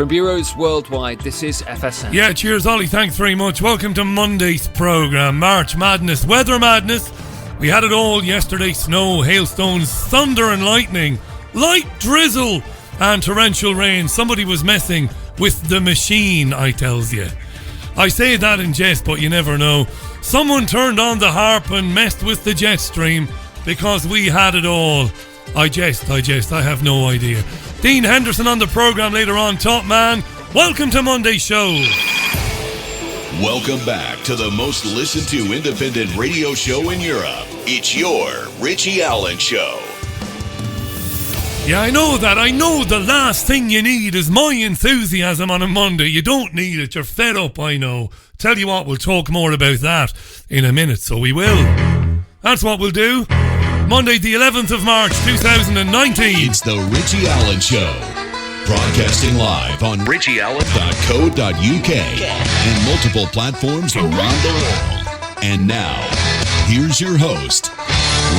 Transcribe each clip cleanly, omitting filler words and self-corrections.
From bureaus worldwide, this is FSN. Yeah, cheers, Ollie. Thanks very much. Welcome to Monday's programme. March Madness, Weather Madness. We had it all yesterday. Snow, hailstones, thunder and lightning, light drizzle and torrential rain. Somebody was messing with the machine, I tells you. I say that in jest, but you never know. Someone turned on the harp and messed with the jet stream because we had it all. I jest, I have no idea. Dean Henderson on the programme later on. Top man, welcome to Monday's show. Welcome back to the most listened to independent radio show in Europe. It's your Richie Allen Show. Yeah, I know that. I know the last thing you need is my enthusiasm on a Monday. You don't need it. You're fed up, I know. Tell you what, we'll talk more about that in a minute, so we will. That's what we'll do. Monday, the 11th of March, 2019. It's the Richie Allen Show. Broadcasting live on richieallen.co.uk and multiple platforms around the world. And now, here's your host,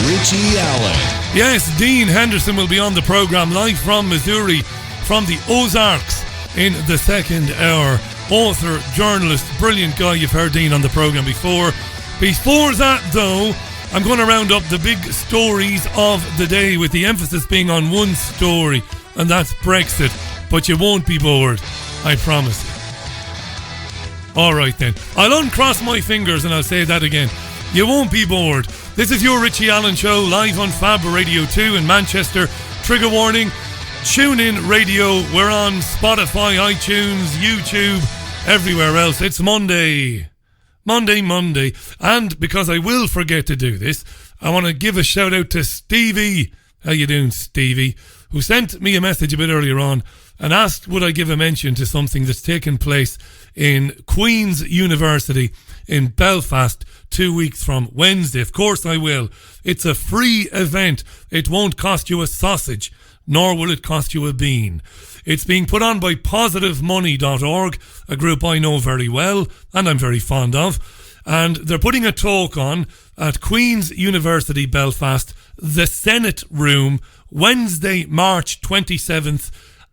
Richie Allen. Yes, Dean Henderson will be on the programme live from Missouri, from the Ozarks in the second hour. Author, journalist, brilliant guy. You've heard Dean on the programme before. Before that, though, I'm going to round up the big stories of the day with the emphasis being on one story, and that's Brexit. But you won't be bored, I promise you. Alright then, I'll uncross my fingers and I'll say that again. You won't be bored. This is your Richie Allen Show, live on Fab Radio 2 in Manchester. Trigger warning, tune in radio. We're on Spotify, iTunes, YouTube, everywhere else. It's Monday. Monday. And because I will forget to do this, I want to give a shout out to Stevie. How you doing, Stevie? Who sent me a message a bit earlier on and asked would I give a mention to something that's taken place in Queen's University in Belfast 2 weeks from Wednesday. Of course I will. It's a free event. It won't cost you a sausage, nor will it cost you a bean. It's being put on by positivemoney.org, a group I know very well and I'm very fond of. And they're putting a talk on at Queen's University Belfast, the Senate Room, Wednesday, March 27th,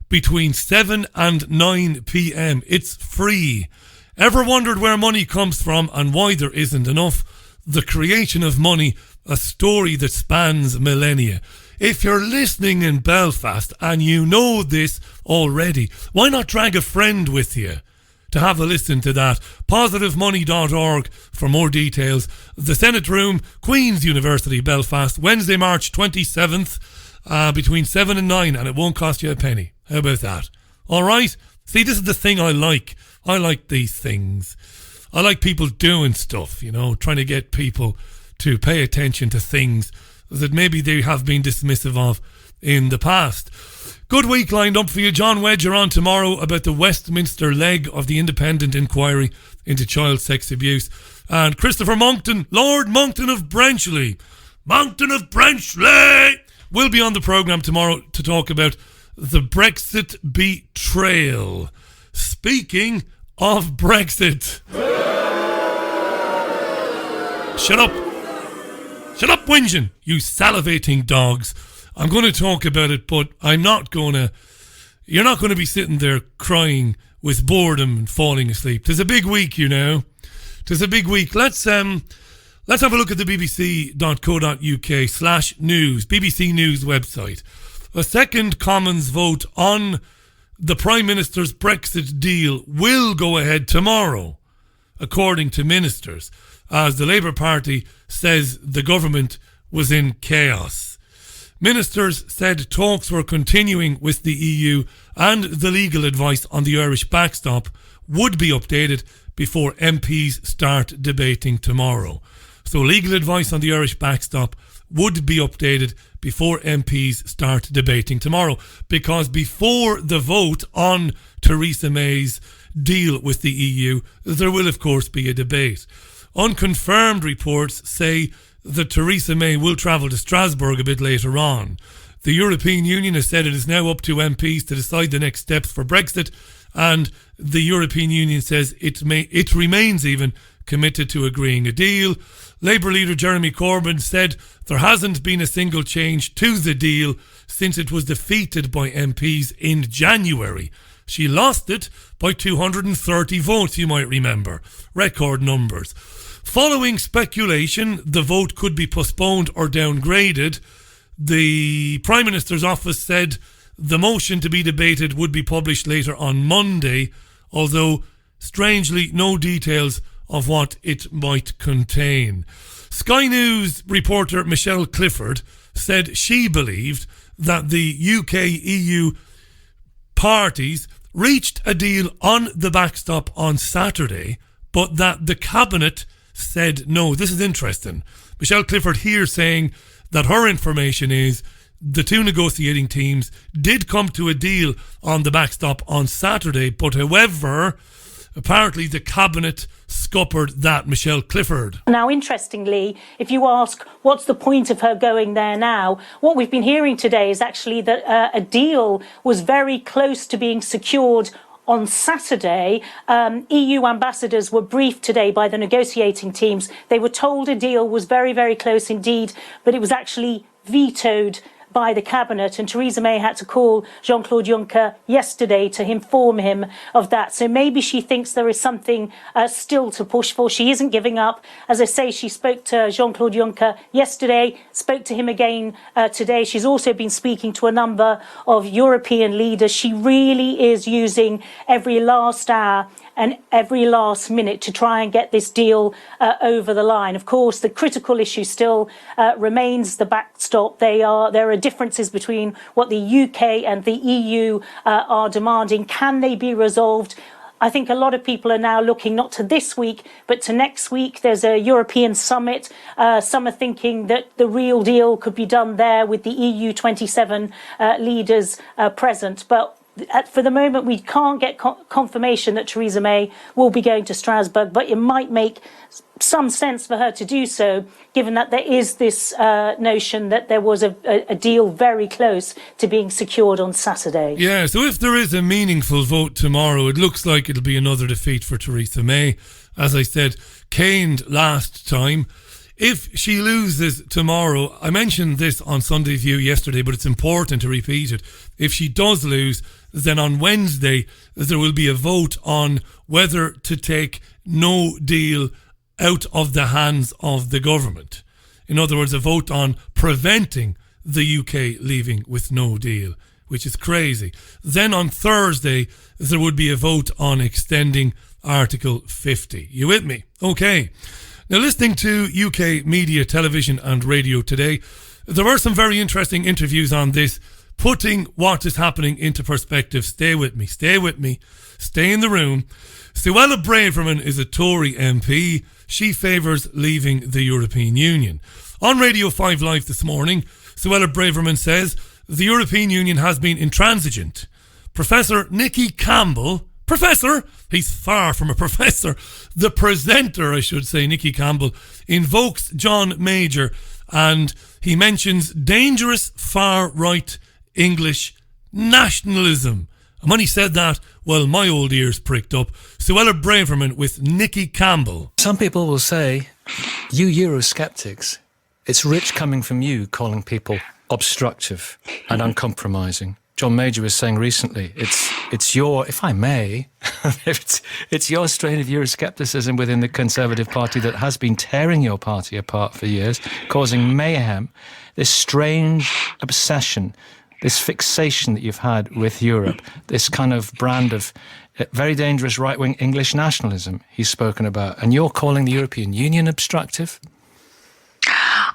between 7 and 9 p.m. It's free. Ever wondered where money comes from and why there isn't enough? The creation of money, a story that spans millennia. If you're listening in Belfast and you know this already, why not drag a friend with you to have a listen to that? positivemoney.org for more details. The Senate Room, Queen's University, Belfast, Wednesday, March 27th, between 7 and 9, and it won't cost you a penny. How about that? All right? See, this is the thing I like. I like these things. I like people doing stuff, you know, trying to get people to pay attention to things that maybe they have been dismissive of in the past. Good week lined up for you. John Wedger on tomorrow about the Westminster leg of the independent inquiry into child sex abuse. And Christopher Monckton, Lord Monckton of Brenchley, will be on the programme tomorrow to talk about the Brexit betrayal. Speaking of Brexit. Shut up, whinging, you salivating dogs. I'm going to talk about it, but you're not going to be sitting there crying with boredom and falling asleep. 'Tis a big week, you know. 'Tis a big week. Let's have a look at the bbc.co.uk/news, BBC News website. A second Commons vote on the Prime Minister's Brexit deal will go ahead tomorrow, according to ministers, as the Labour Party says the government was in chaos. Ministers said talks were continuing with the EU and the legal advice on the Irish backstop would be updated before MPs start debating tomorrow. So legal advice on the Irish backstop would be updated before MPs start debating tomorrow, because before the vote on Theresa May's deal with the EU, there will of course be a debate. Unconfirmed reports say that Theresa May will travel to Strasbourg a bit later on. The European Union has said it is now up to MPs to decide the next steps for Brexit, and the European Union says it remains even committed to agreeing a deal. Labour leader Jeremy Corbyn said there hasn't been a single change to the deal since it was defeated by MPs in January. She lost it by 230 votes, you might remember. Record numbers. Following speculation, the vote could be postponed or downgraded. The Prime Minister's office said the motion to be debated would be published later on Monday, although, strangely, no details of what it might contain. Sky News reporter Michelle Clifford said she believed that the UK-EU parties reached a deal on the backstop on Saturday, but that the cabinet said no. This is interesting. Michelle Clifford here saying that her information is the two negotiating teams did come to a deal on the backstop on Saturday, but however, apparently the cabinet scuppered that. Michelle Clifford. Now, interestingly, if you ask what's the point of her going there now, what we've been hearing today is actually that a deal was very close to being secured on Saturday. EU ambassadors were briefed today by the negotiating teams. They were told a deal was very, very close indeed, but it was actually vetoed by the cabinet, and Theresa May had to call Jean-Claude Juncker yesterday to inform him of that. So maybe she thinks there is something still to push for. She isn't giving up. As I say, she spoke to Jean-Claude Juncker yesterday, spoke to him again today. She's also been speaking to a number of European leaders. She really is using every last hour and every last minute to try and get this deal over the line. Of course, the critical issue still remains the backstop. There are differences between what the UK and the EU are demanding. Can they be resolved? I think a lot of people are now looking not to this week, but to next week. There's a European summit. Some are thinking that the real deal could be done there with the EU 27 leaders present. But for the moment, we can't get confirmation that Theresa May will be going to Strasbourg, but it might make some sense for her to do so, given that there is this notion that there was a deal very close to being secured on Saturday. Yeah, so if there is a meaningful vote tomorrow, it looks like it'll be another defeat for Theresa May. As I said, caned last time. If she loses tomorrow, I mentioned this on Sunday View yesterday, but it's important to repeat it. If she does lose, then on Wednesday there will be a vote on whether to take no deal out of the hands of the government. In other words, a vote on preventing the UK leaving with no deal, which is crazy. Then on Thursday there would be a vote on extending Article 50. You with me? Okay. Now, listening to UK media, television and radio today, there were some very interesting interviews on this, putting what is happening into perspective. Stay with me, stay in the room. Suella Braverman is a Tory MP. She favours leaving the European Union. On Radio 5 Live this morning, Suella Braverman says the European Union has been intransigent. Professor Nicky Campbell, he's far from a professor, the presenter, I should say, Nicky Campbell, invokes John Major, and he mentions dangerous far-right English nationalism. And when he said that, well, my old ears pricked up. Suella Braverman with Nicky Campbell. Some people will say, you Eurosceptics, it's rich coming from you calling people obstructive and uncompromising. John Major was saying recently, it's your, if I may, it's your strain of Euroscepticism within the Conservative Party that has been tearing your party apart for years, causing mayhem, this strange obsession, this fixation that you've had with Europe, this kind of brand of very dangerous right-wing English nationalism he's spoken about. And you're calling the European Union obstructive?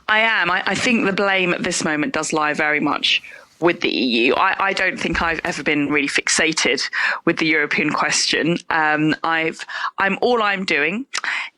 I am. I think the blame at this moment does lie very much with the EU. I don't think I've ever been really fixated with the European question. All I'm doing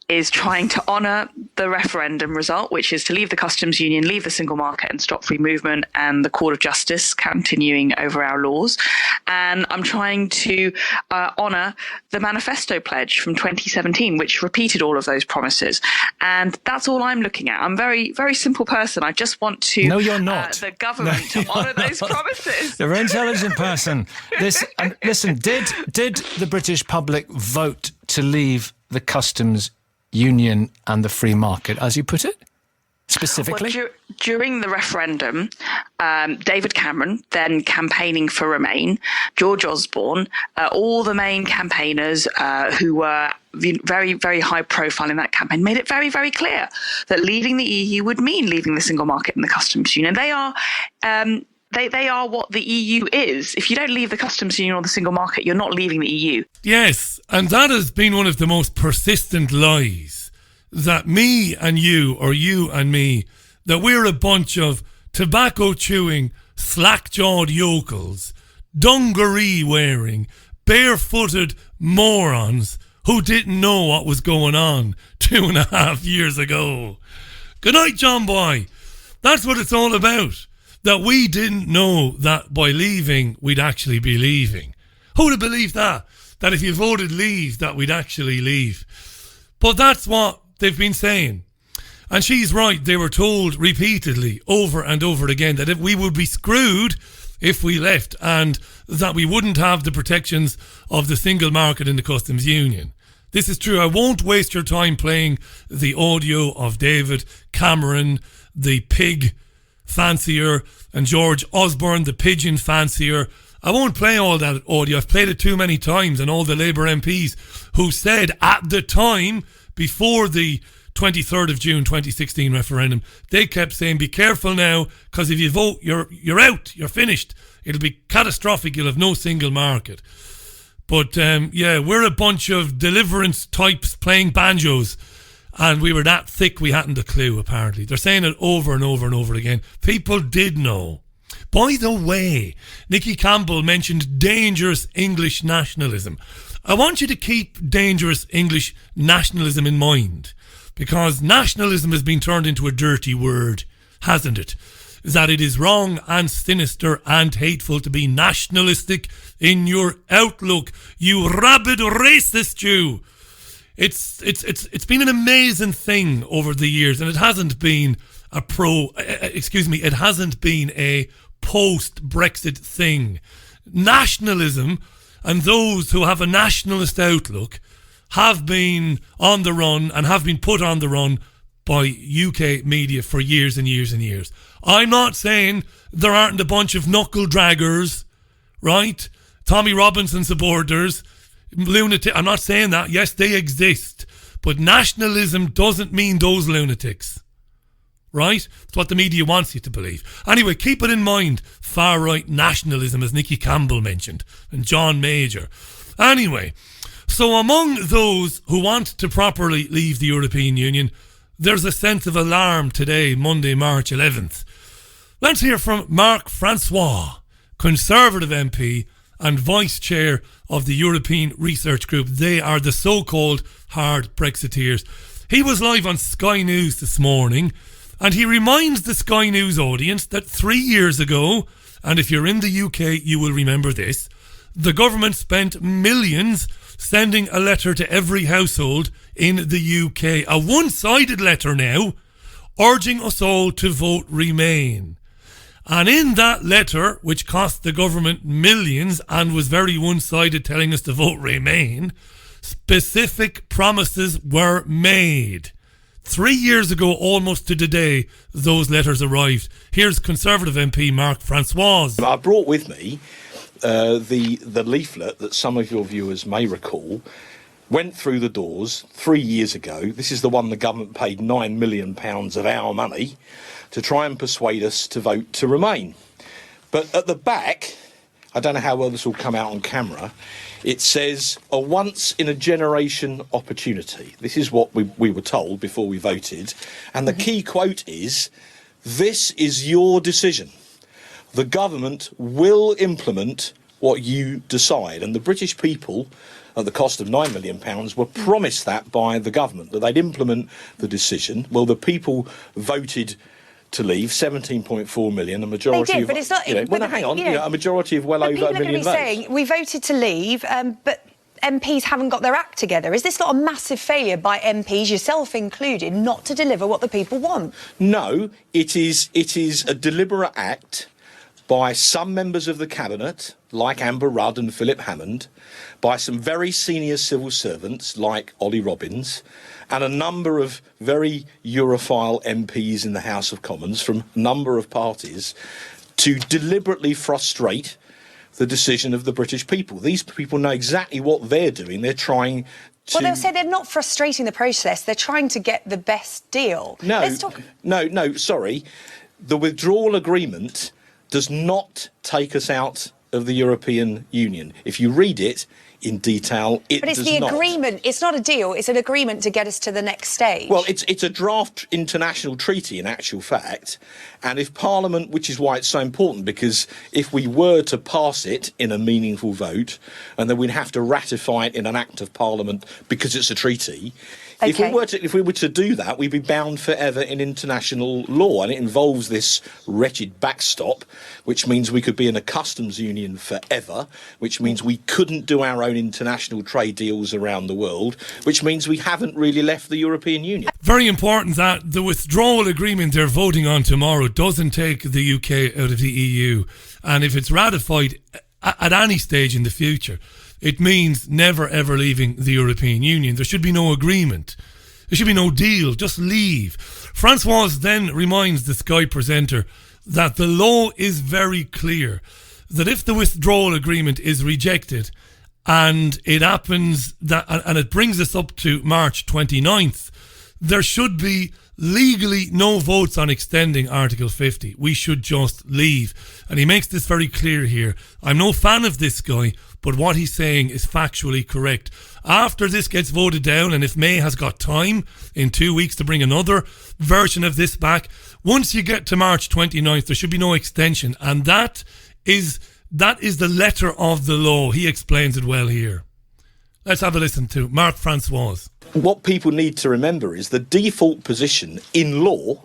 is trying to honour the referendum result, which is to leave the customs union, leave the single market and stop free movement and the Court of Justice continuing over our laws. And I'm trying to honour the manifesto pledge from 2017, which repeated all of those promises. And that's all I'm looking at. I'm a very, very simple person. I just want to... No, you're not. The government to honour those promises. You're an intelligent person. Listen, did the British public vote to leave the customs union and the free market, as you put it? specifically? Well, during the referendum, David Cameron, then campaigning for Remain, George Osborne, all the main campaigners who were very, very high profile in that campaign made it very, very clear that leaving the EU would mean leaving the single market and the customs union. They are what the EU is. If you don't leave the customs union or the single market, you're not leaving the EU. Yes, and that has been one of the most persistent lies, that me and you, or you and me, that we're a bunch of tobacco-chewing, slack-jawed yokels, dungaree-wearing, barefooted morons who didn't know what was going on 2.5 years ago. Good night, John Boy. That's what it's all about. That we didn't know that by leaving, we'd actually be leaving. Who'd have believed that? That if you voted leave, that we'd actually leave. But that's what they've been saying. And she's right. They were told repeatedly, over and over again, that if we would be screwed if we left, and that we wouldn't have the protections of the single market in the customs union. This is true. I won't waste your time playing the audio of David Cameron, the pig fancier, and George Osborne, the pigeon fancier. I won't play all that audio. I've played it too many times, and all the Labour MPs who said at the time, before the 23rd of June 2016 referendum, they kept saying, be careful now, because if you vote, you're out, you're finished. It'll be catastrophic, you'll have no single market. But we're a bunch of deliverance types playing banjos, and we were that thick we hadn't a clue, apparently. They're saying it over and over and over again. People did know. By the way, Nicky Campbell mentioned dangerous English nationalism. I want you to keep dangerous English nationalism in mind, because nationalism has been turned into a dirty word, hasn't it? That it is wrong and sinister and hateful to be nationalistic in your outlook, you rabid racist Jew. It's been an amazing thing over the years, and it hasn't been it hasn't been a post-Brexit thing. Nationalism and those who have a nationalist outlook have been on the run and have been put on the run by UK media for years and years and years. I'm not saying there aren't a bunch of knuckle draggers, right? Tommy Robinson supporters, lunatic. I'm not saying that. Yes, they exist. But nationalism doesn't mean those lunatics, right? It's what the media wants you to believe. Anyway, keep it in mind. Far-right nationalism, as Nicky Campbell mentioned, and John Major. Anyway, so among those who want to properly leave the European Union, there's a sense of alarm today, Monday, March 11th. Let's hear from Marc Francois, Conservative MP and Vice Chair of the European Research Group. They are the so-called hard Brexiteers. He was live on Sky News this morning, and he reminds the Sky News audience that 3 years ago, and if you're in the UK, you will remember this, the government spent millions sending a letter to every household in the UK, a one-sided letter now, urging us all to vote Remain. And in that letter, which cost the government millions and was very one-sided, telling us to vote Remain, specific promises were made. 3 years ago, almost to the day, those letters arrived. Here's Conservative MP Marc Francois. I brought with me the leaflet that some of your viewers may recall went through the doors 3 years ago. This is the one the government paid £9 million of our money to try and persuade us to vote to Remain. But at the back, I don't know how well this will come out on camera, it says a once-in-a-generation opportunity. This is what we were told before we voted. And the key quote is, "This is your decision. The government will implement what you decide." And the British people, at the cost of £9 million, were promised that by the government, that they'd implement the decision. Well, the people voted to leave, 17.4 million, a majority they did, of... but it's not... hang on, a majority of well over a million votes. Saying, we voted to leave, but MPs haven't got their act together. Is this not a massive failure by MPs, yourself included, not to deliver what the people want? No, it is a deliberate act by some members of the cabinet, like Amber Rudd and Philip Hammond, by some very senior civil servants, like Ollie Robbins, and a number of very Europhile MPs in the House of Commons from a number of parties, to deliberately frustrate the decision of the British people. These people know exactly what they're doing. They're trying to... Well, they'll say they're not frustrating the process. They're trying to get the best deal. No, sorry. The withdrawal agreement does not take us out of the European Union. If you read it in detail, it does not. But it's the agreement. It's not a deal. It's an agreement to get us to the next stage. Well, it's a draft international treaty in actual fact. And if Parliament, which is why it's so important, because if we were to pass it in a meaningful vote, and then we'd have to ratify it in an act of Parliament because it's a treaty. Okay. If we were to do that, we'd be bound forever in international law, and it involves this wretched backstop, which means we could be in a customs union forever, which means we couldn't do our own international trade deals around the world, which means we haven't really left the European Union. Very important that the withdrawal agreement they're voting on tomorrow doesn't take the UK out of the EU, and if it's ratified at any stage in the future, it means never ever leaving the European Union. There should be no agreement. There should be no deal. Just leave. Francois then reminds the Sky presenter that the law is very clear, that if the withdrawal agreement is rejected and it happens that, and it brings us up to March 29th, there should be legally no votes on extending Article 50. We should just leave. And he makes this very clear here. I'm no fan of this guy, but what he's saying is factually correct. After this gets voted down, and if May has got time in 2 weeks to bring another version of this back, once you get to March 29th, there should be no extension. And that is the letter of the law. He explains it well here. Let's have a listen to Mark Francois. What people need to remember is the default position in law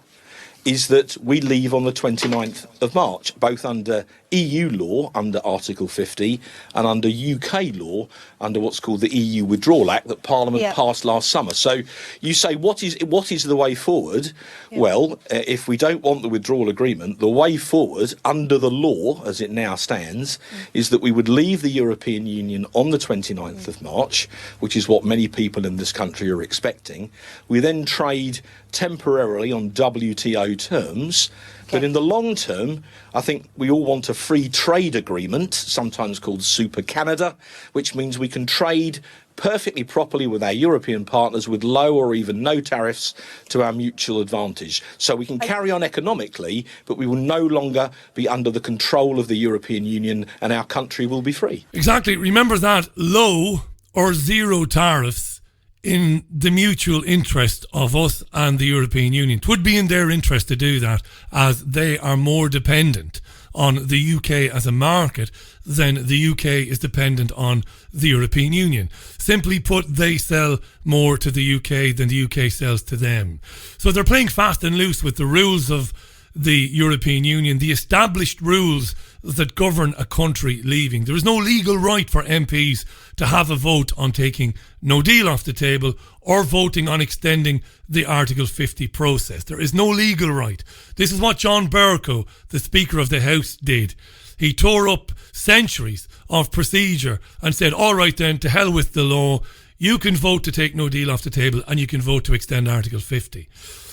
is that we leave on the 29th of March, both under EU law, under Article 50, and under UK law, under what's called the EU Withdrawal Act that Parliament passed last summer. So you say, what is the way forward? Well, if we don't want the withdrawal agreement, the way forward, under the law, as it now stands, is that we would leave the European Union on the 29th of March, which is what many people in this country are expecting. We then trade temporarily on WTO terms, but in the long term, I think we all want a free trade agreement, sometimes called Super Canada, which means we can trade perfectly properly with our European partners with low or even no tariffs to our mutual advantage. So we can carry on economically, but we will no longer be under the control of the European Union, and our country will be free. Exactly. Remember that low or zero tariffs in the mutual interest of us and the European Union. It would be in their interest to do that, as they are more dependent on the UK as a market than the UK is dependent on the European Union. Simply put, they sell more to the UK than the UK sells to them. So they're playing fast and loose with the rules of the European Union, the established rules that govern a country leaving. There is no legal right for MPs to have a vote on taking no deal off the table or voting on extending the Article 50 process. There is no legal right. This is what John Bercow, the Speaker of the House, did. He tore up centuries of procedure and said, all right then, to hell with the law. You can vote to take no deal off the table and you can vote to extend Article 50.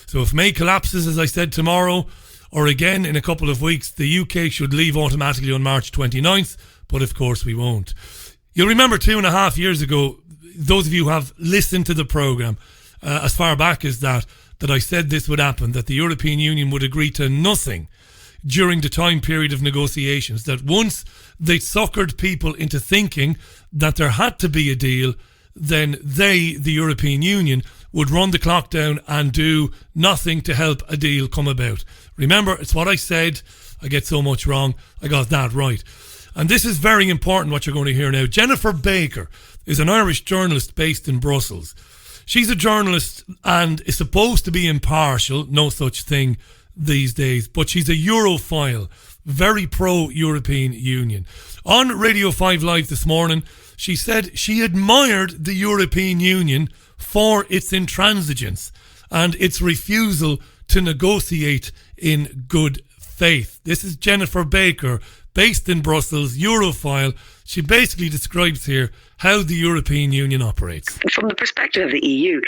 So if May collapses, as I said, tomorrow, or again in a couple of weeks, the UK should leave automatically on March 29th, but of course we won't. You'll remember 2.5 years ago, those of you who have listened to the programme as far back as that I said this would happen, that the European Union would agree to nothing during the time period of negotiations, that once they suckered people into thinking that there had to be a deal, then they, the European Union, would run the clock down and do nothing to help a deal come about. Remember, it's what I said. I get so much wrong. I got that right. And this is very important, what you're going to hear now. Jennifer Baker is an Irish journalist based in Brussels. She's a journalist and is supposed to be impartial, no such thing these days, but she's a Europhile, very pro-European Union. On Radio 5 Live this morning, she said she admired the European Union for its intransigence and its refusal to negotiate in good faith. This is Jennifer Baker, based in Brussels, Europhile. She basically describes here how the European Union operates. From the perspective of the EU,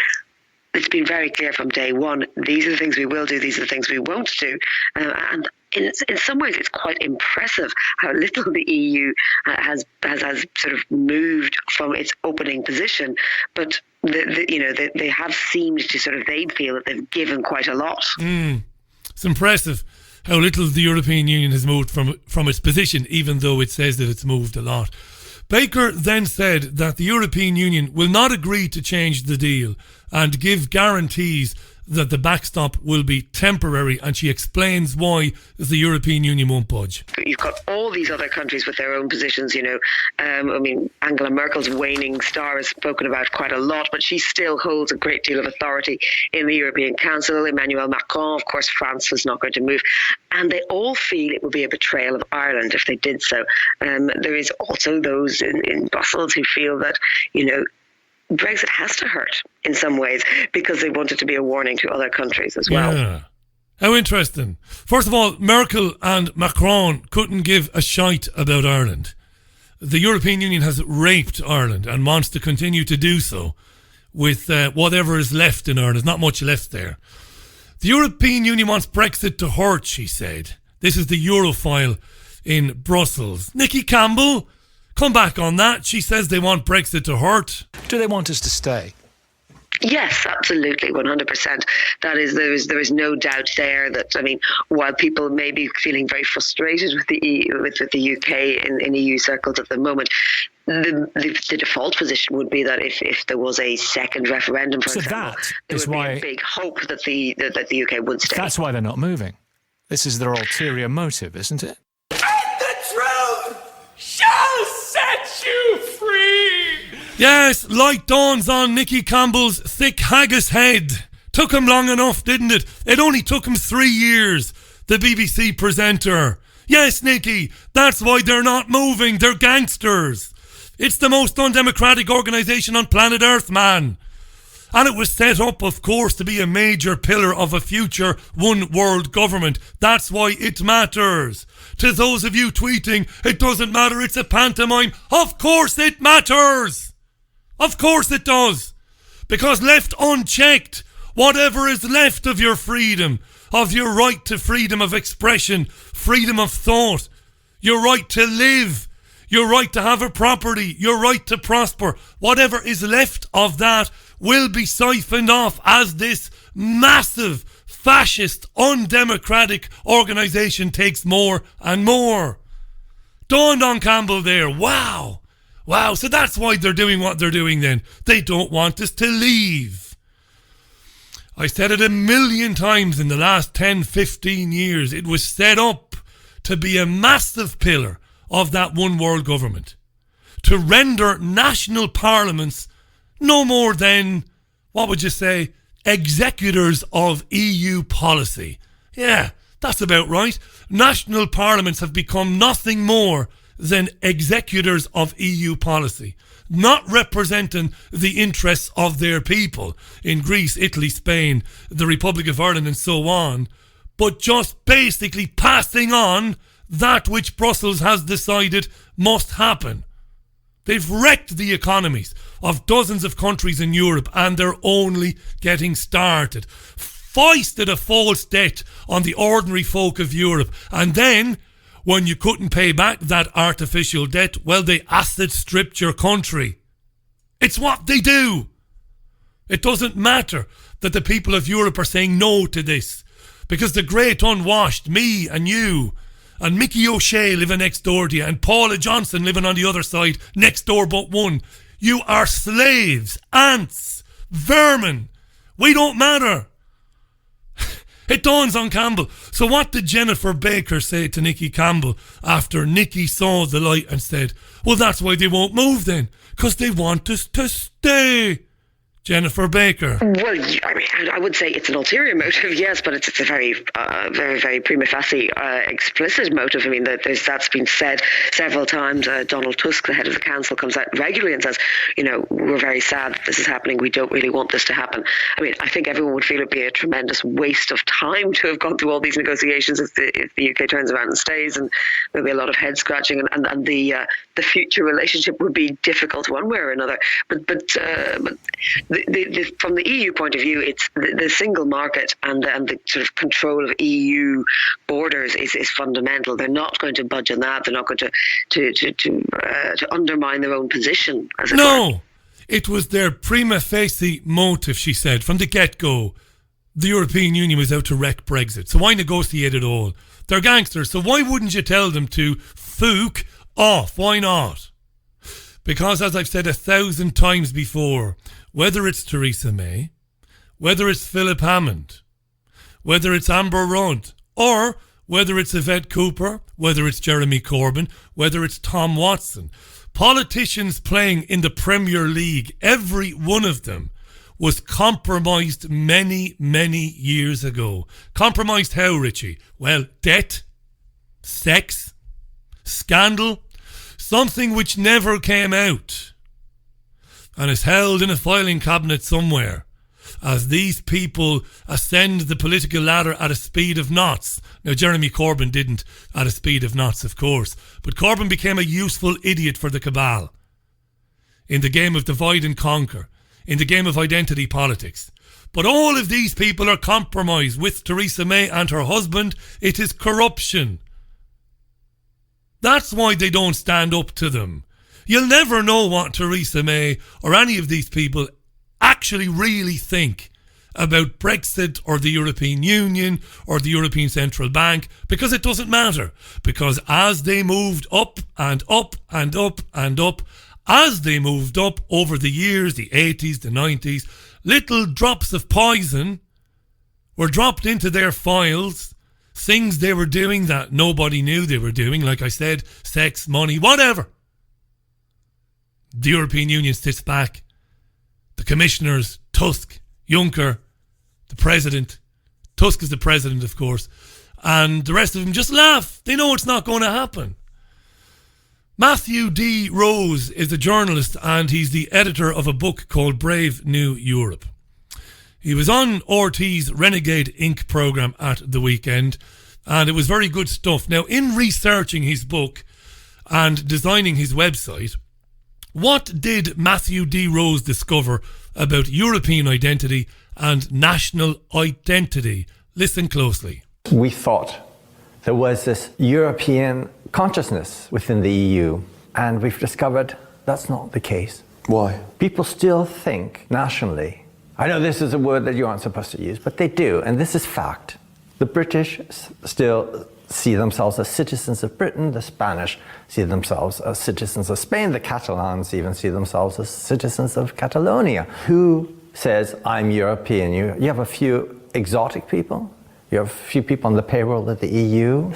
it's been very clear from day one, these are the things we will do, these are the things we won't do. And in some ways, it's quite impressive how little the EU has sort of moved from its opening position. But they have seemed to sort of, they feel that they've given quite a lot. It's impressive how little the European Union has moved from its position, even though it says that it's moved a lot. Baker then said that the European Union will not agree to change the deal and give guarantees that the backstop will be temporary, and she explains why the European Union won't budge. You've got all these other countries with their own positions, Angela Merkel's waning star is spoken about quite a lot, but she still holds a great deal of authority in the European Council. Emmanuel Macron, of course, France was not going to move. And they all feel it would be a betrayal of Ireland if they did so. There is also those in Brussels who feel that, Brexit has to hurt in some ways because they want it to be a warning to other countries as well. Yeah. How interesting. First of all, Merkel and Macron couldn't give a shite about Ireland. The European Union has raped Ireland and wants to continue to do so with whatever is left in Ireland. There's not much left there. The European Union wants Brexit to hurt, she said. This is the Europhile in Brussels. Nikki Campbell, come back on that. She says they want Brexit to hurt. Do they want us to stay? Yes, absolutely, 100%. There is no doubt there that, while people may be feeling very frustrated with the EU, with the UK in EU circles at the moment, the default position would be that if there was a second referendum, for example, there would be a big hope that the UK would stay. That's why they're not moving. This is their ulterior motive, isn't it? And the truth shall set you free! Yes, light dawns on Nikki Campbell's thick haggis head. Took him long enough, didn't it? It only took him 3 years, the BBC presenter. Yes, Nikki, that's why they're not moving. They're gangsters. It's the most undemocratic organisation on planet Earth, man. And it was set up, of course, to be a major pillar of a future one world government. That's why it matters. To those of you tweeting, it doesn't matter, it's a pantomime. Of course it matters. Of course it does. Because left unchecked, whatever is left of your freedom, of your right to freedom of expression, freedom of thought, your right to live, your right to have a property, your right to prosper, whatever is left of that will be siphoned off as this massive, fascist, undemocratic organisation takes more and more. Dawned on Campbell there. Wow, so that's why they're doing what they're doing then. They don't want us to leave. I said it 1,000,000 times in the last 10, 15 years. It was set up to be a massive pillar of that one world government, to render national parliaments no more than, what would you say, executors of EU policy. Yeah, that's about right. National parliaments have become nothing more than executors of EU policy, not representing the interests of their people in Greece, Italy, Spain, the Republic of Ireland and so on, but just basically passing on that which Brussels has decided must happen. They've wrecked the economies of dozens of countries in Europe, and they're only getting started. Foisted a false debt on the ordinary folk of Europe, and then, when you couldn't pay back that artificial debt, well, they asset stripped your country. It's what they do. It doesn't matter that the people of Europe are saying no to this, because the great unwashed, me and you, and Mickey O'Shea living next door to you, and Paula Johnson living on the other side, next door but one. You are slaves, ants, vermin. We don't matter. It dawns on Campbell. So what did Jennifer Baker say to Nikki Campbell after Nikki saw the light and said, well, that's why they won't move then, because they want us to stay. Jennifer Baker? Well, I mean, I would say it's an ulterior motive, yes, but it's a very, very prima facie explicit motive. I mean, that's been said several times. Donald Tusk, the head of the council, comes out regularly and says, you know, we're very sad that this is happening. We don't really want this to happen. I mean, I think everyone would feel it'd be a tremendous waste of time to have gone through all these negotiations if the UK turns around and stays, and there'll be a lot of head scratching, and the future relationship would be difficult one way or another. But from the EU point of view, it's the single market and the sort of control of EU borders is fundamental. They're not going to budge on that. They're not going to undermine their own position. As it were. It was their prima facie motive, she said, from the get-go. The European Union was out to wreck Brexit. So why negotiate at all? They're gangsters. So why wouldn't you tell them to fuck off? Why not? Because, as I've said 1,000 times before, whether it's Theresa May, whether it's Philip Hammond, whether it's Amber Rudd, or whether it's Yvette Cooper, whether it's Jeremy Corbyn, whether it's Tom Watson, politicians playing in the Premier League, every one of them was compromised many, many years ago. Compromised how, Richie? Well, debt, sex, scandal, something which never came out and is held in a filing cabinet somewhere as these people ascend the political ladder at a speed of knots. Now, Jeremy Corbyn didn't at a speed of knots, of course, but Corbyn became a useful idiot for the cabal in the game of divide and conquer, in the game of identity politics. But all of these people are compromised with Theresa May and her husband. It is corruption. That's why they don't stand up to them. You'll never know what Theresa May or any of these people actually really think about Brexit or the European Union or the European Central Bank, because it doesn't matter. Because as they moved up and up and up and up, as they moved up over the years, the 80s, the 90s, little drops of poison were dropped into their files. Things they were doing that nobody knew they were doing, like I said, sex, money, whatever. The European Union sits back. The commissioners, Tusk, Juncker, the president. Tusk is the president, of course. And the rest of them just laugh. They know it's not going to happen. Matthew D. Rose is a journalist and he's the editor of a book called Brave New Europe. He was on RT's Renegade Inc. programme at the weekend, and it was very good stuff. Now, in researching his book and designing his website, what did Matthew D. Rose discover about European identity and national identity? Listen closely. We thought there was this European consciousness within the EU, and we've discovered that's not the case. Why? People still think nationally. I know this is a word that you aren't supposed to use, but they do, and this is fact. The British still see themselves as citizens of Britain, the Spanish see themselves as citizens of Spain, the Catalans even see themselves as citizens of Catalonia. Who says, I'm European? You have a few exotic people, you have a few people on the payroll of the EU.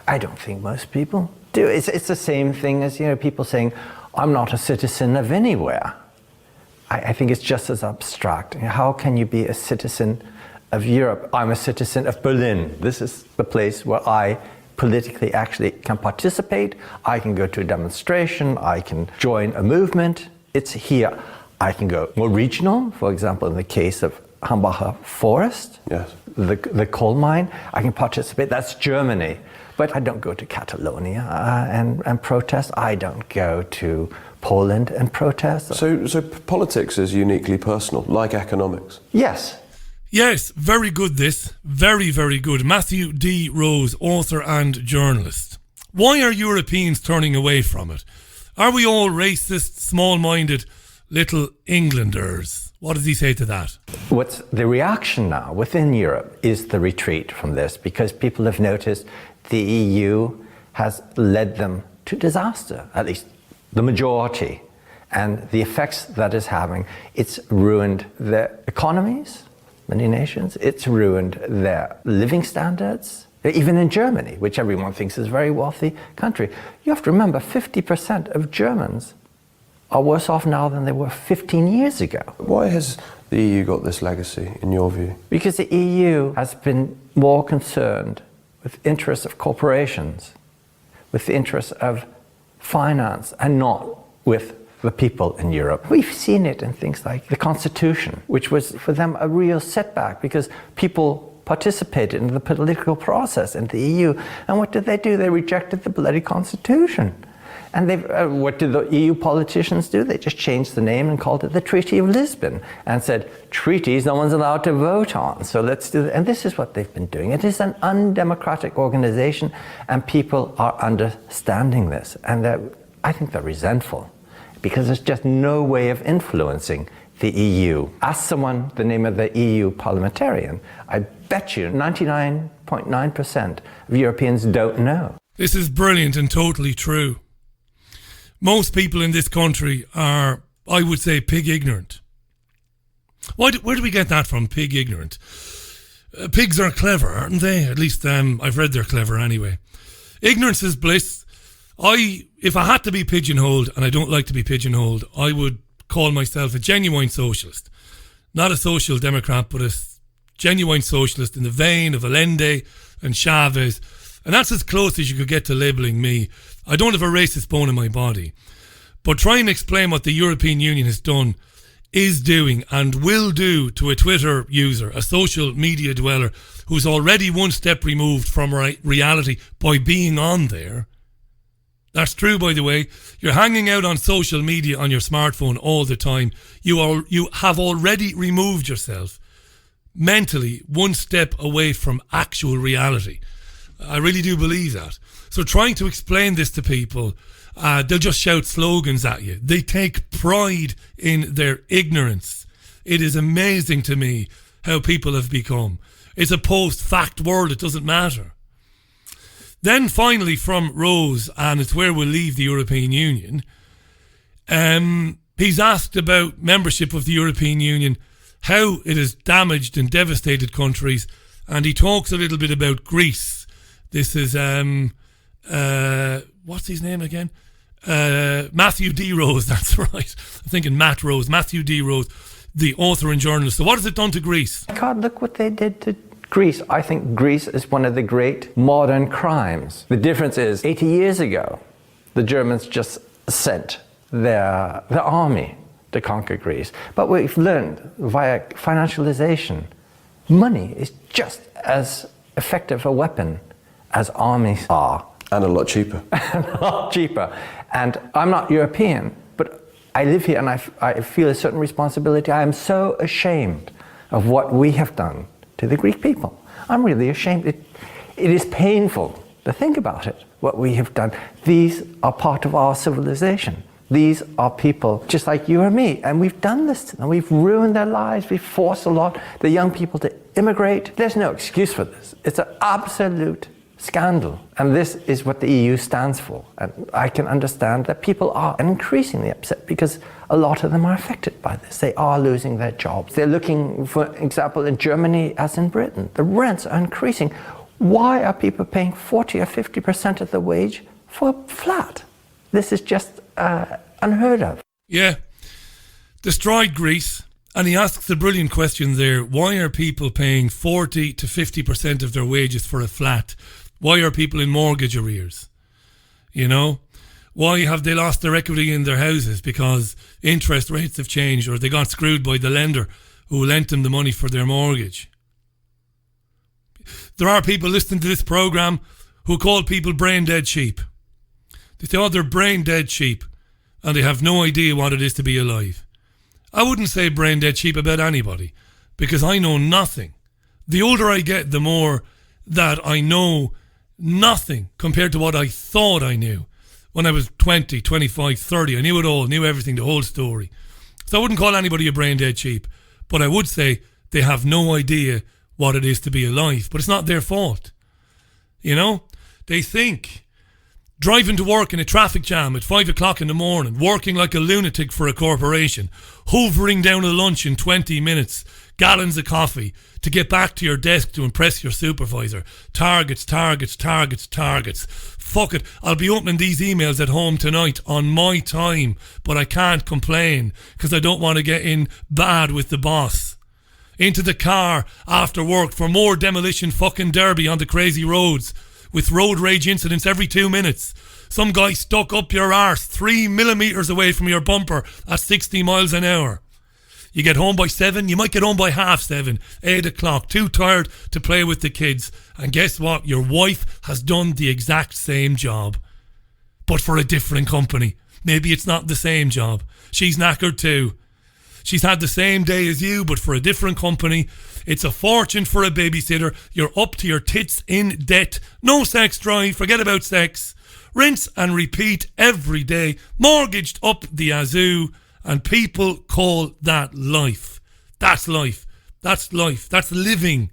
I don't think most people do. It's the same thing as, people saying, I'm not a citizen of anywhere. I think it's just as abstract. How can you be a citizen of Europe? I'm a citizen of Berlin. This is the place where I politically actually can participate. I can go to a demonstration. I can join a movement. It's here. I can go more regional, for example, in the case of Hambacher Forest, yes, the coal mine. I can participate. That's Germany. But I don't go to Catalonia and protest. I don't go to Poland and protest. So politics is uniquely personal, like economics? Yes. Yes, very good this. Very, very good. Matthew D. Rose, author and journalist. Why are Europeans turning away from it? Are we all racist, small-minded little Englanders? What does he say to that? What's the reaction now within Europe is the retreat from this, because people have noticed the EU has led them to disaster, at least the majority. And the effects that is having, it's ruined their economies, many nations. It's ruined their living standards. Even in Germany, which everyone thinks is a very wealthy country. You have to remember 50% of Germans are worse off now than they were 15 years ago. Why has the EU got this legacy, in your view? Because the EU has been more concerned with interests of corporations, with the interests of finance, and not with the people in Europe. We've seen it in things like the Constitution, which was for them a real setback because people participated in the political process in the EU. And what did they do? They rejected the bloody Constitution. And what did the EU politicians do? They just changed the name and called it the Treaty of Lisbon and said, treaties no one's allowed to vote on, so let's do that. And this is what they've been doing. It is an undemocratic organization, and people are understanding this. And I think they're resentful because there's just no way of influencing the EU. Ask someone the name of the EU parliamentarian. I bet you 99.9% of Europeans don't know. This is brilliant and totally true. Most people in this country are, I would say, pig ignorant. Where do we get that from, pig ignorant? Pigs are clever, aren't they? At least I've read they're clever anyway. Ignorance is bliss. If I had to be pigeonholed, and I don't like to be pigeonholed, I would call myself a genuine socialist. Not a social democrat, but a genuine socialist in the vein of Allende and Chavez. And that's as close as you could get to labelling me. I don't have a racist bone in my body. But try and explain what the European Union has done, is doing, and will do to a Twitter user, a social media dweller, who's already one step removed from reality by being on there. That's true, by the way. You're hanging out on social media on your smartphone all the time. You have already removed yourself mentally one step away from actual reality. I really do believe that. So trying to explain this to people, they'll just shout slogans at you. They take pride in their ignorance. It is amazing to me how people have become. It's a post-fact world. It doesn't matter. Then finally from Rose, and it's where we'll leave the European Union, he's asked about membership of the European Union, how it has damaged and devastated countries, and he talks a little bit about Greece. This is, what's his name again? Matthew D. Rose, that's right. I'm thinking Matt Rose, Matthew D. Rose, the author and journalist. So what has it done to Greece? God, look what they did to Greece. I think Greece is one of the great modern crimes. The difference is 80 years ago, the Germans just sent their army to conquer Greece. But we've learned via financialization, money is just as effective a weapon as armies are. And a lot cheaper. And a lot cheaper. And I'm not European, but I live here and I feel a certain responsibility. I am so ashamed of what we have done to the Greek people. I'm really ashamed. It is painful to think about it, what we have done. These are part of our civilization. These are people just like you or me, and we've done this to them. We've ruined their lives. We've forced a lot the young people to immigrate. There's no excuse for this. It's an absolute scandal. And this is what the EU stands for. And I can understand that people are increasingly upset because a lot of them are affected by this. They are losing their jobs. They're looking, for example, in Germany as in Britain. The rents are increasing. Why are people paying 40 or 50% of the wage for a flat? This is just unheard of. Yeah. Destroyed Greece. And he asks the brilliant question there, why are people paying 40 to 50% of their wages for a flat? Why are people in mortgage arrears? You know? Why have they lost their equity in their houses? Because interest rates have changed, or they got screwed by the lender who lent them the money for their mortgage. There are people listening to this programme who call people brain dead sheep. They say, oh, they're brain dead sheep, and they have no idea what it is to be alive. I wouldn't say brain dead sheep about anybody, because I know nothing. The older I get, the more that I know nothing compared to what I thought I knew. When I was 20, 25, 30, I knew it all, knew everything, the whole story. So I wouldn't call anybody a brain dead sheep, but I would say they have no idea what it is to be alive. But it's not their fault. You know? They think driving to work in a traffic jam at 5 o'clock in the morning, working like a lunatic for a corporation, hoovering down a lunch in 20 minutes, gallons of coffee, to get back to your desk to impress your supervisor. Targets, targets, targets, targets. Fuck it, I'll be opening these emails at home tonight on my time, but I can't complain because I don't want to get in bad with the boss. Into the car after work for more demolition fucking derby on the crazy roads, with road rage incidents every 2 minutes. Some guy stuck up your arse 3 millimeters away from your bumper at 60 miles an hour. You get home by 7, you might get home by 7:30, 8 o'clock, too tired to play with the kids. And guess what? Your wife has done the exact same job, but for a different company. Maybe it's not the same job. She's knackered too. She's had the same day as you, but for a different company. It's a fortune for a babysitter. You're up to your tits in debt. No sex drive. Forget about sex. Rinse and repeat every day. Mortgaged up the azoo. And people call that life. That's life. That's life. That's living.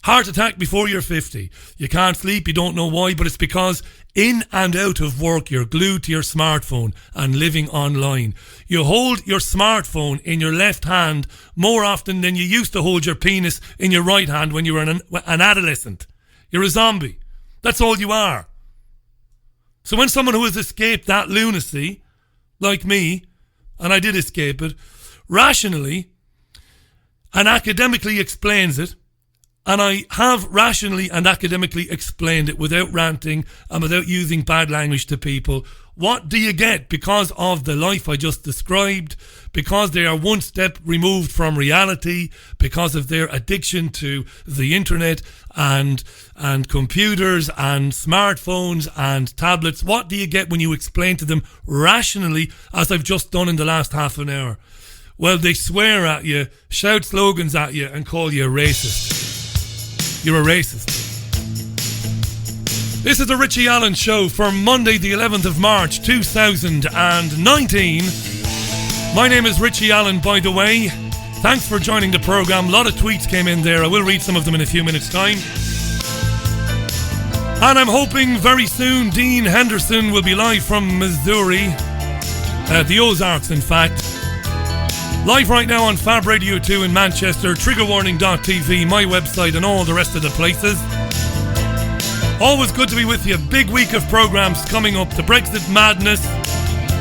Heart attack before you're 50. You can't sleep, you don't know why, but it's because in and out of work you're glued to your smartphone and living online. You hold your smartphone in your left hand more often than you used to hold your penis in your right hand when you were an adolescent. You're a zombie. That's all you are. So when someone who has escaped that lunacy, like me, and I did escape it, rationally and academically explains it, and I have rationally and academically explained it without ranting and without using bad language to people, what do you get because of the life I just described? Because they are one step removed from reality, because of their addiction to the internet and computers and smartphones and tablets. What do you get when you explain to them rationally, as I've just done in the last half an hour? Well, they swear at you, shout slogans at you and call you a racist. You're a racist. This is the Richie Allen Show for Monday the 11th of March 2019. My name is Richie Allen, by the way. Thanks for joining the programme. A lot of tweets came in there. I will read some of them in a few minutes' time. And I'm hoping very soon Dean Henderson will be live from Missouri. The Ozarks, in fact. Live right now on Fab Radio 2 in Manchester, triggerwarning.tv, my website, and all the rest of the places. Always good to be with you. Big week of programmes coming up. The Brexit madness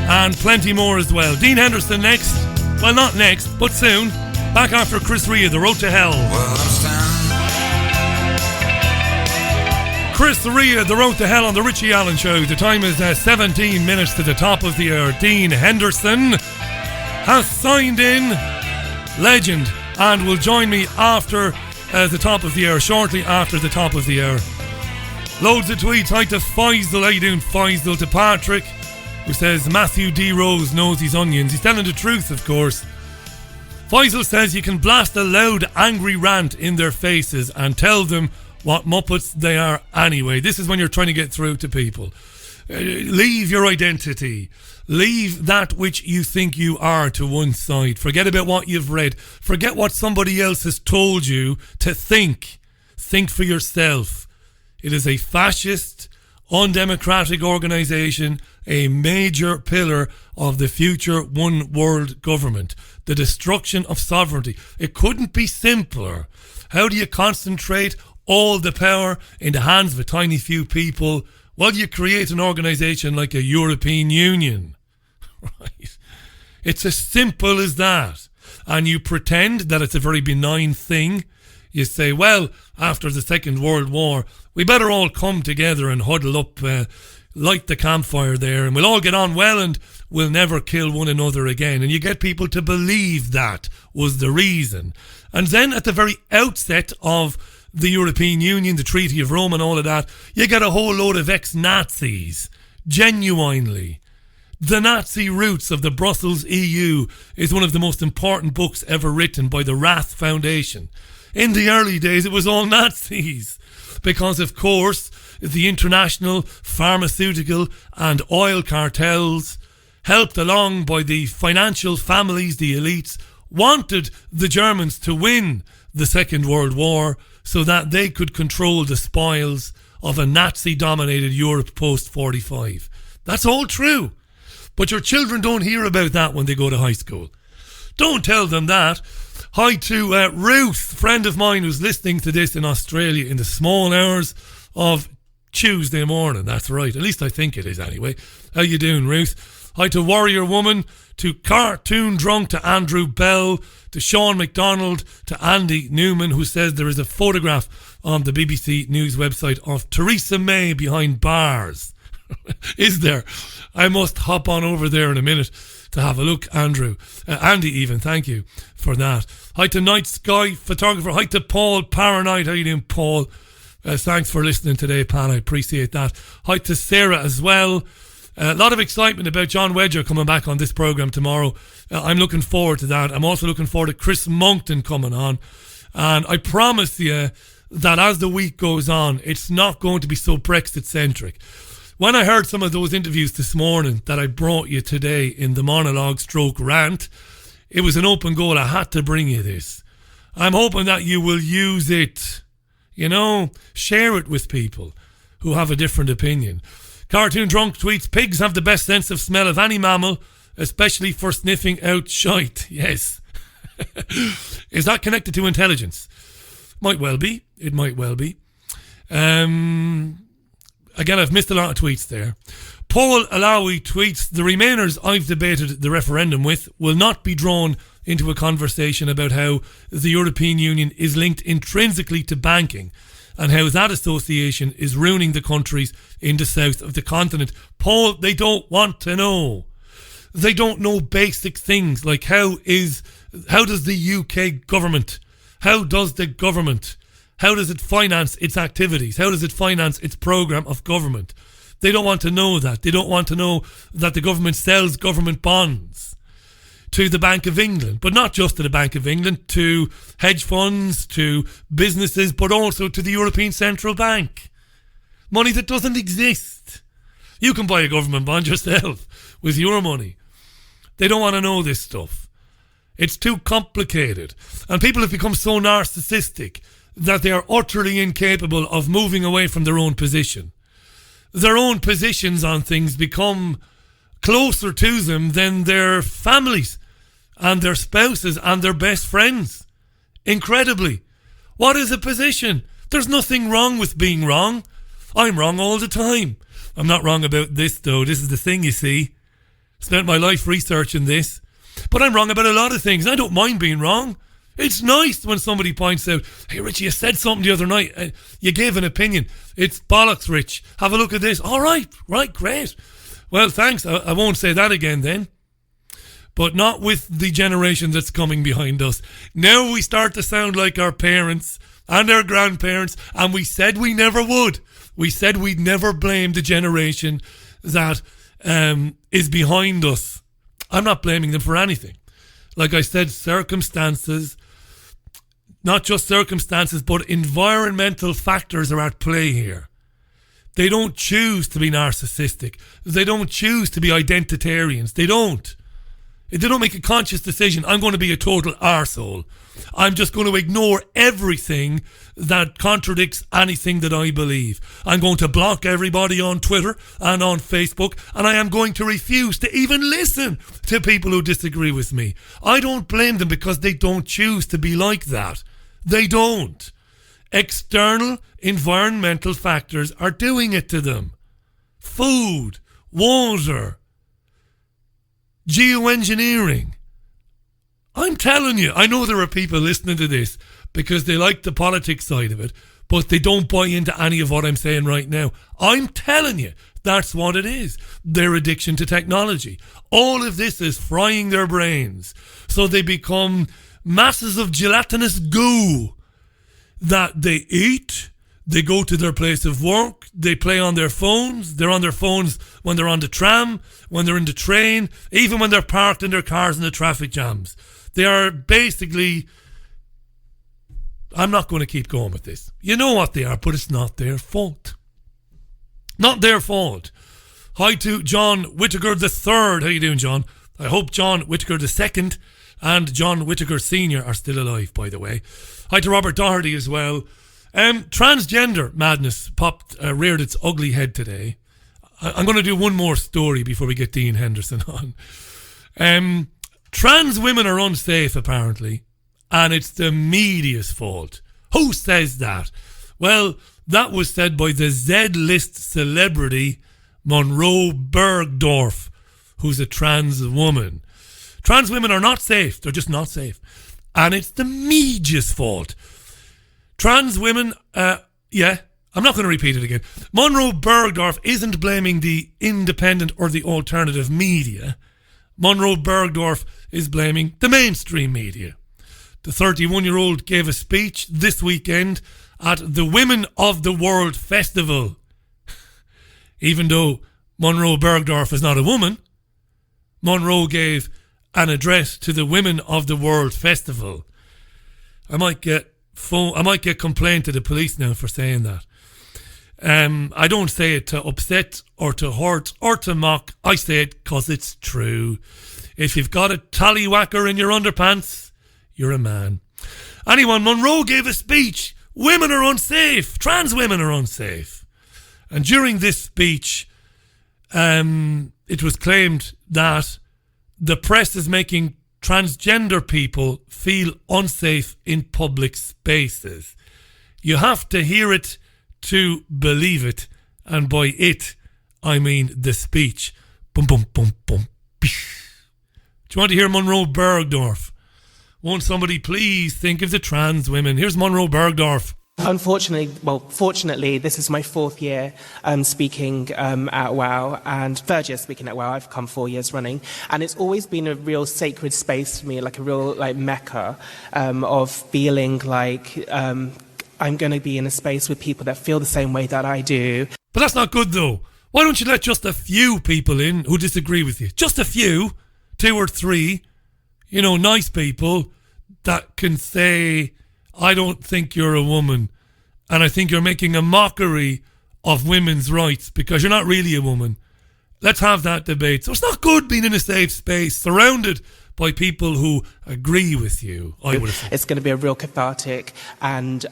and plenty more as well. Dean Henderson next. Well, not next, but soon. Back after Chris Rea, The Road to Hell. Chris Rea, The Road to Hell on The Richie Allen Show. The time is 17 minutes to the top of the hour. Dean Henderson has signed in, legend, and will join me after the top of the hour, shortly after the top of the hour. Loads of tweets. Hi to Faisal. How you doing, Faisal? To Patrick, who says Matthew D. Rose knows his onions. He's telling the truth, of course. Faisal says you can blast a loud, angry rant in their faces and tell them what muppets they are anyway. This is when you're trying to get through to people. Leave your identity. Leave that which you think you are to one side. Forget about what you've read. Forget what somebody else has told you to think. Think for yourself. It is a fascist, undemocratic organisation, a major pillar of the future one world government. The destruction of sovereignty. It couldn't be simpler. How do you concentrate all the power in the hands of a tiny few people? Well, you create an organisation like a European Union. Right? It's as simple as that. And you pretend that it's a very benign thing. You say, well, after the Second World War, we better all come together and huddle up, light the campfire there, and we'll all get on well and we'll never kill one another again. And you get people to believe that was the reason. And then at the very outset of the European Union, the Treaty of Rome and all of that, you get a whole load of ex-Nazis, genuinely. The Nazi Roots of the Brussels EU is one of the most important books ever written by the Rath Foundation. In the early days, it was all Nazis because, of course, the international pharmaceutical and oil cartels, helped along by the financial families, the elites, wanted the Germans to win the Second World War so that they could control the spoils of a Nazi-dominated Europe post-45. That's all true. But your children don't hear about that when they go to high school. Don't tell them that. Hi to Ruth, friend of mine who's listening to this in Australia in the small hours of Tuesday morning. That's right. At least I think it is anyway. How you doing, Ruth? Hi to Warrior Woman, to Cartoon Drunk, to Andrew Bell, to Sean McDonald, to Andy Newman, who says there is a photograph on the BBC News website of Theresa May behind bars. Is there? I must hop on over there in a minute to have a look, Andrew. Andy even, thank you for that. Hi to Night Sky Photographer. Hi to Paul Paranoid. How you doing, Paul? Thanks for listening today, Pan. I appreciate that. Hi to Sarah as well. A lot of excitement about John Wedger coming back on this programme tomorrow. I'm looking forward to that. I'm also looking forward to Chris Monkton coming on. And I promise you that as the week goes on, it's not going to be so Brexit-centric. When I heard some of those interviews this morning that I brought you today in the monologue stroke rant, it was an open goal. I had to bring you this. I'm hoping that you will use it, you know, share it with people who have a different opinion. Cartoon Drunk tweets, pigs have the best sense of smell of any mammal, especially for sniffing out shite. Yes. Is that connected to intelligence? Might well be. It might well be. Again, I've missed a lot of tweets there. Paul Alawi tweets, the Remainers I've debated the referendum with will not be drawn into a conversation about how the European Union is linked intrinsically to banking and how that association is ruining the countries in the south of the continent. Paul, they don't want to know. They don't know basic things like how does the UK government, how does it finance its activities? How does it finance its programme of government? They don't want to know that. They don't want to know that the government sells government bonds to the Bank of England, but not just to the Bank of England, to hedge funds, to businesses, but also to the European Central Bank. Money that doesn't exist. You can buy a government bond yourself with your money. They don't want to know this stuff. It's too complicated. And people have become so narcissistic that they are utterly incapable of moving away from their own position. Their own positions on things become closer to them than their families and their spouses and their best friends. Incredibly. What is a position? There's nothing wrong with being wrong. I'm wrong all the time. I'm not wrong about this though. This is the thing, you see. Spent my life researching this. But I'm wrong about a lot of things. I don't mind being wrong. It's nice when somebody points out, hey, Richie, you said something the other night. You gave an opinion. It's bollocks, Rich. Have a look at this. All right, great. Well, thanks. I won't say that again then. But not with the generation that's coming behind us. Now we start to sound like our parents and our grandparents, and we said we never would. We said we'd never blame the generation that is behind us. I'm not blaming them for anything. Like I said, circumstances, not just circumstances, but environmental factors are at play here. They don't choose to be narcissistic. They don't choose to be identitarians. They don't. They don't make a conscious decision, I'm going to be a total arsehole. I'm just going to ignore everything that contradicts anything that I believe. I'm going to block everybody on Twitter and on Facebook, and I am going to refuse to even listen to people who disagree with me. I don't blame them because they don't choose to be like that. They don't. External environmental factors are doing it to them. Food, water, geoengineering. I'm telling you, I know there are people listening to this because they like the politics side of it, but they don't buy into any of what I'm saying right now. I'm telling you, that's what it is. Their addiction to technology. All of this is frying their brains. So they become masses of gelatinous goo that they eat. They go to their place of work. They play on their phones. They're on their phones when they're on the tram, when they're in the train, even when they're parked in their cars in the traffic jams. They are basically... I'm not going to keep going with this. You know what they are, but it's not their fault. Not their fault. Hi to John Whittaker III. How you doing, John? I hope John Whittaker II and John Whittaker Sr. are still alive, by the way. Hi to Robert Doherty as well. Transgender madness reared its ugly head today. I'm going to do one more story before we get Dean Henderson on. Trans women are unsafe, apparently, and it's the media's fault. Who says that? Well, that was said by the Z-list celebrity Monroe Bergdorf, who's a trans woman. Trans women are not safe. They're just not safe. And it's the media's fault. Trans women, I'm not going to repeat it again. Monroe Bergdorf isn't blaming the independent or the alternative media. Monroe Bergdorf is blaming the mainstream media. The 31-year-old gave a speech this weekend at the Women of the World Festival. Even though Monroe Bergdorf is not a woman, Monroe gave an address to the Women of the World Festival. I might get complaint to the police now for saying that. I don't say it to upset or to hurt or to mock. I say it because it's true. If you've got a tallywhacker in your underpants, you're a man. Anyway, Monroe gave a speech. Women are unsafe. Trans women are unsafe. And during this speech, it was claimed that the press is making transgender people feel unsafe in public spaces. You have to hear it to believe it, and by it I mean the speech. Boom, boom, boom, boom. Do you want to hear Monroe Bergdorf? Won't somebody please think of the trans women? Here's Monroe Bergdorf. Fortunately, this is my fourth year speaking at WOW, and third year speaking at WOW. I've come 4 years running, and it's always been a real sacred space for me, like a real mecca of feeling like I'm going to be in a space with people that feel the same way that I do. But that's not good, though. Why don't you let just a few people in who disagree with you? Just a few, 2 or 3, nice people that can say, I don't think you're a woman, and I think you're making a mockery of women's rights because you're not really a woman. Let's have that debate. So it's not good being in a safe space surrounded by people who agree with you, I would have said. It's going to be a real cathartic and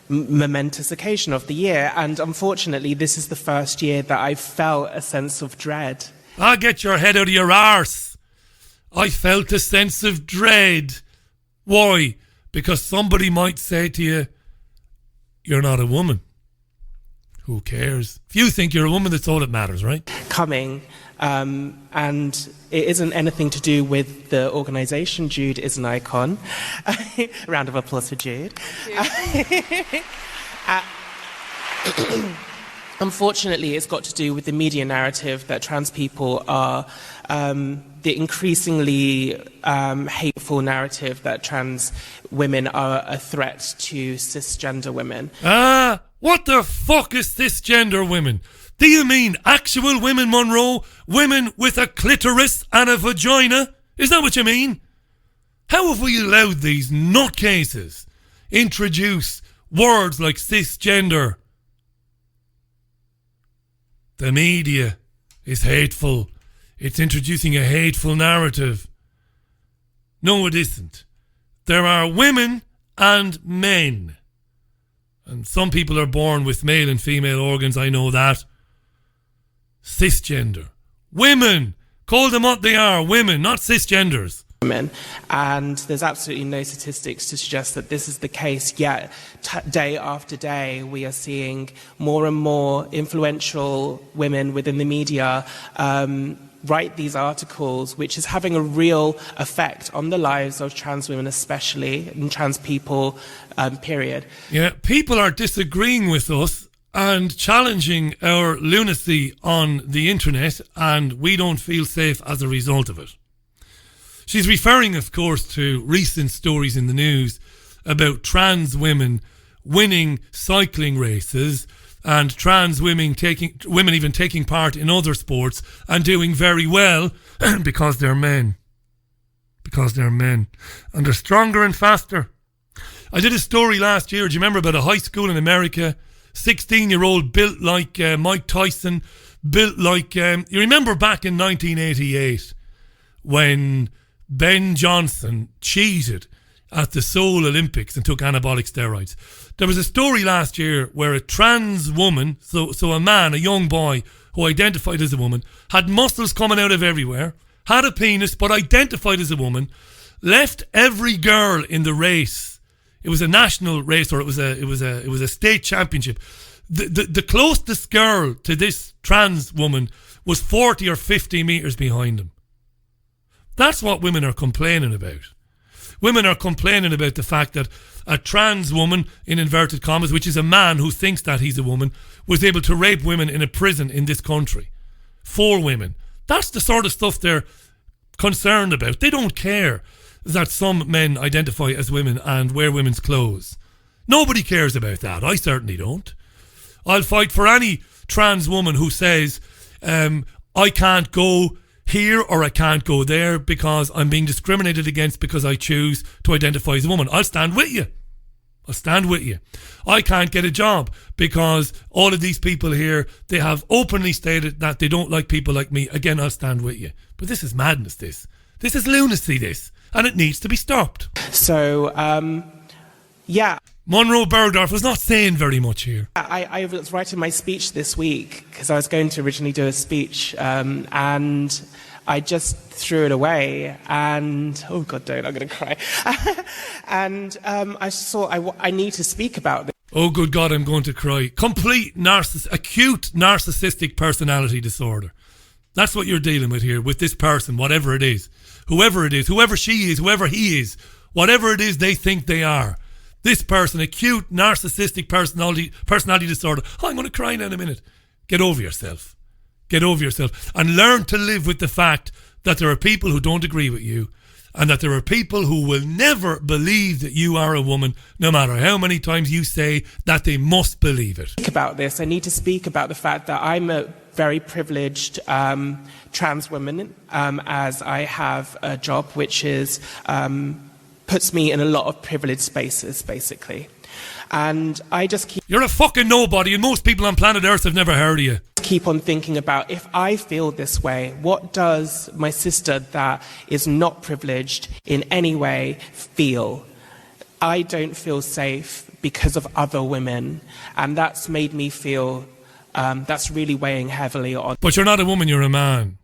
momentous occasion of the year, and unfortunately this is the first year that I've felt a sense of dread. Get your head out of your arse. I felt a sense of dread. Why? Because somebody might say to you, you're not a woman. Who cares? If you think you're a woman, that's all that matters, right? Coming, and it isn't anything to do with the organisation. Jude is an icon. Round of applause for Jude. Unfortunately, it's got to do with the media narrative that trans people are the increasingly hateful narrative that trans women are a threat to cisgender women. What the fuck is cisgender women? Do you mean actual women, Monroe? Women with a clitoris and a vagina? Is that what you mean? How have we allowed these nutcases introduce words like cisgender? The media is hateful. It's introducing a hateful narrative. No, it isn't. There are women and men. And some people are born with male and female organs, I know that. Cisgender. Women. Call them what they are. Women, not cisgenders. Women, and there's absolutely no statistics to suggest that this is the case, yet day after day we are seeing more and more influential women within the media write these articles, which is having a real effect on the lives of trans women, especially, and trans people, period. Yeah, people are disagreeing with us and challenging our lunacy on the internet, and we don't feel safe as a result of it. She's referring, of course, to recent stories in the news about trans women winning cycling races and trans women even taking part in other sports and doing very well because they're men. Because they're men. And they're stronger and faster. I did a story last year, do you remember, about a high school in America, 16-year-old built like Mike Tyson, built like... you remember back in 1988 when Ben Johnson cheated at the Seoul Olympics and took anabolic steroids. There was a story last year where a trans woman, so a man, a young boy who identified as a woman, had muscles coming out of everywhere, had a penis but identified as a woman, left every girl in the race. It was a national race, or it was a state championship. The closest girl to this trans woman was 40 or 50 metres behind him. That's what women are complaining about. Women are complaining about the fact that a trans woman, in inverted commas, which is a man who thinks that he's a woman, was able to rape women in a prison in this country. 4 women. That's the sort of stuff they're concerned about. They don't care that some men identify as women and wear women's clothes. Nobody cares about that. I certainly don't. I'll fight for any trans woman who says, I can't go here or I can't go there because I'm being discriminated against because I choose to identify as a woman. I'll stand with you. I'll stand with you. I can't get a job because all of these people here, they have openly stated that they don't like people like me. Again, I'll stand with you. But this is madness, this. This is lunacy, this. And it needs to be stopped. So, yeah. Monroe Bergdorf was not saying very much here. I was writing my speech this week because I was going to originally do a speech and I just threw it away and, oh God, don't, I'm going to cry. And I thought I need to speak about this. Oh, good God, I'm going to cry. Complete acute narcissistic personality disorder. That's what you're dealing with here, with this person, whatever it is. Whoever it is, whoever she is, whoever he is, whatever it is they think they are. This person, acute narcissistic personality disorder. Oh, I'm going to cry now in a minute. Get over yourself. Get over yourself. And learn to live with the fact that there are people who don't agree with you and that there are people who will never believe that you are a woman, no matter how many times you say that they must believe it. About this, I need to speak about the fact that I'm a very privileged trans woman, as I have a job which is puts me in a lot of privileged spaces, basically. And I just keep... You're a fucking nobody, and most people on planet Earth have never heard of you. Keep on thinking about, if I feel this way, what does my sister that is not privileged in any way feel? I don't feel safe because of other women, and that's made me feel that's really weighing heavily on... But you're not a woman, you're a man.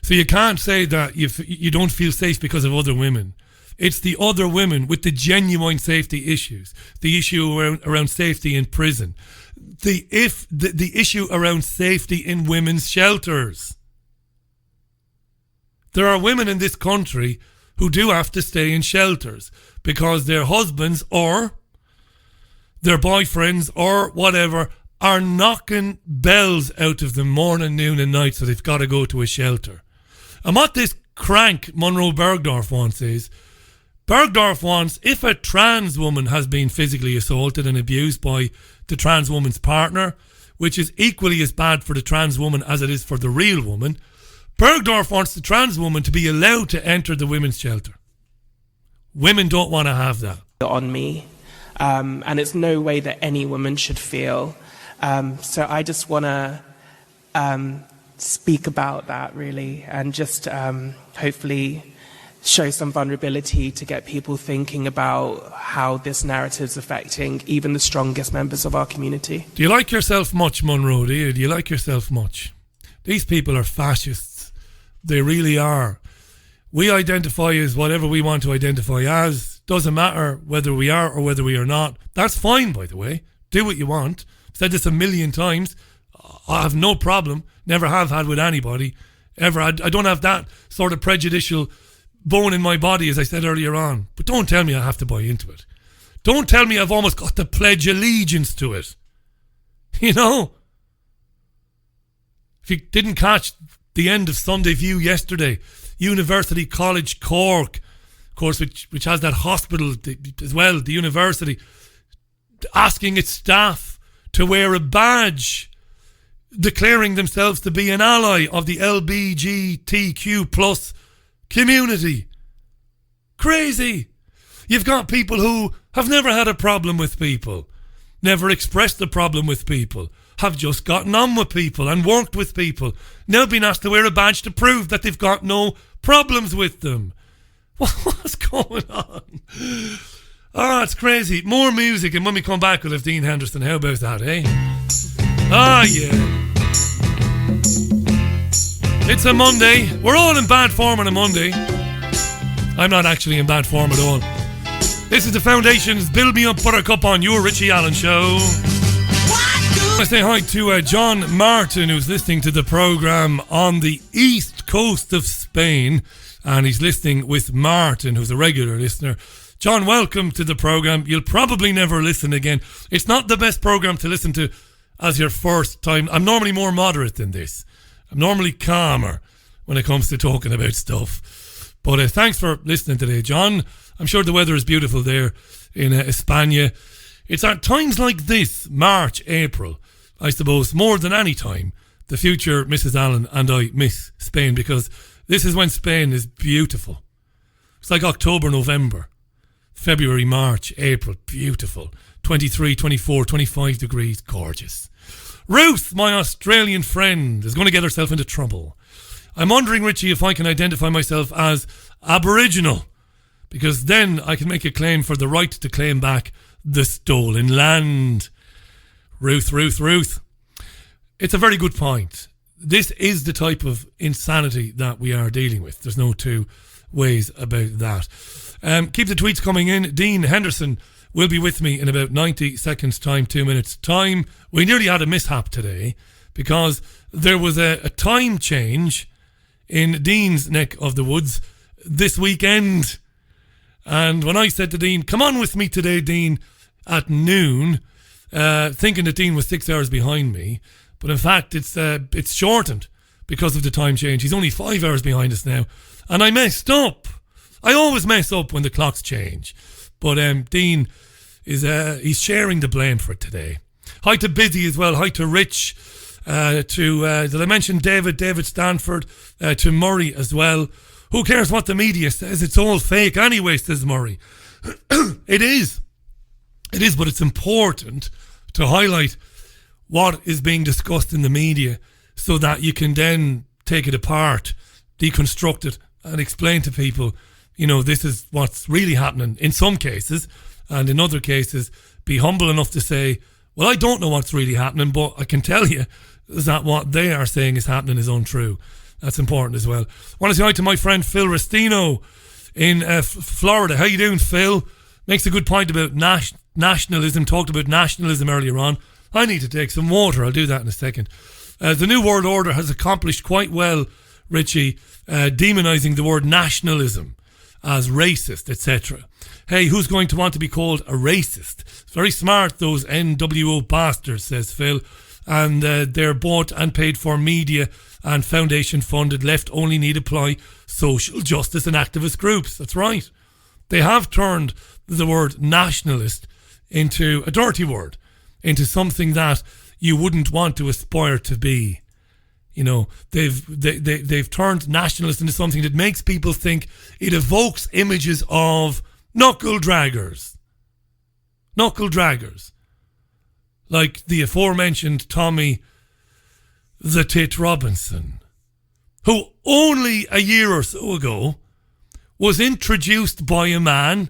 So you can't say that you don't feel safe because of other women. It's the other women with the genuine safety issues. The issue around safety in prison. The issue around safety in women's shelters. There are women in this country who do have to stay in shelters because their husbands or their boyfriends or whatever are knocking bells out of them morning, noon and night, so they've got to go to a shelter. And what this crank Monroe Bergdorf wants is, Bergdorf wants, if a trans woman has been physically assaulted and abused by the trans woman's partner, which is equally as bad for the trans woman as it is for the real woman, Bergdorf wants the trans woman to be allowed to enter the women's shelter. Women don't want to have that. On me, and it's no way that any woman should feel. So I just want to speak about that, really, and just hopefully show some vulnerability to get people thinking about how this narrative is affecting even the strongest members of our community. Do you like yourself much, Monroe? Do you like yourself much? These people are fascists. They really are. We identify as whatever we want to identify as. Doesn't matter whether we are or whether we are not. That's fine, by the way. Do what you want. I've said this a million times. I have no problem. Never have had with anybody. Ever. I don't have that sort of prejudicial bone in my body, as I said earlier on. But don't tell me I have to buy into it. Don't tell me I've almost got to pledge allegiance to it. You know? If you didn't catch the end of Sunday View yesterday, University College Cork, of course, which has that hospital as well, the university, asking its staff to wear a badge declaring themselves to be an ally of the LGBTQ plus community. Crazy. You've got people who have never had a problem with people, never expressed a problem with people, have just gotten on with people and worked with people, now being asked to wear a badge to prove that they've got no problems with them. What's going on? Oh, it's crazy. More music, and when we come back, we'll have Dean Henderson. How about that, eh? Ah, yeah. It's a Monday. We're all in bad form on a Monday. I'm not actually in bad form at all. This is the Foundation's Build Me Up Buttercup on your Richie Allen Show. I say hi to John Martin, who's listening to the programme on the east coast of Spain. And he's listening with Martin, who's a regular listener. John, welcome to the programme. You'll probably never listen again. It's not the best programme to listen to as your first time. I'm normally more moderate than this. I'm normally calmer when it comes to talking about stuff. But thanks for listening today, John. I'm sure the weather is beautiful there in España. It's at times like this, March, April, I suppose, more than any time, the future Mrs. Allen and I miss Spain, because this is when Spain is beautiful. It's like October, November, February, March, April, beautiful. 23, 24, 25 degrees, gorgeous. Ruth, my Australian friend, is going to get herself into trouble. I'm wondering, Richie, if I can identify myself as Aboriginal, because then I can make a claim for the right to claim back the stolen land. Ruth. It's a very good point. This is the type of insanity that we are dealing with. There's no two ways about that. Keep the tweets coming in. Dean Henderson will be with me in about 90 seconds time, 2 minutes time. We nearly had a mishap today because there was a time change in Dean's neck of the woods this weekend. And when I said to Dean, come on with me today, Dean, at noon, thinking that Dean was 6 hours behind me, but in fact it's shortened because of the time change. He's only 5 hours behind us now, and I messed up. I always mess up when the clocks change, but Dean is he's sharing the blame for it today. Hi to Busy as well. Hi to Rich. Did I mention David Stanford? To Murray as well. Who cares what the media says? It's all fake anyway, says Murray. It is, but it's important to highlight what is being discussed in the media so that you can then take it apart, deconstruct it, and explain to people, you know, this is what's really happening in some cases, and in other cases, be humble enough to say, well, I don't know what's really happening, but I can tell you that what they are saying is happening is untrue. That's important as well. I want to say hi to my friend Phil Restino in Florida. How you doing, Phil? Makes a good point about nationalism. Talked about nationalism earlier on. I need to take some water. I'll do that in a second. The New World Order has accomplished quite well, Richie, demonising the word nationalism as racist, etc. Hey, who's going to want to be called a racist? It's very smart, those NWO bastards, says Phil. And they're bought and paid for media and foundation funded left only need apply social justice and activist groups. That's right. They have turned the word nationalist into a dirty word, into something that you wouldn't want to aspire to be. You know, they've turned nationalist into something that makes people think, it evokes images of knuckle draggers. Like the aforementioned Tommy the Tit Robinson, who only a year or so ago was introduced by a man.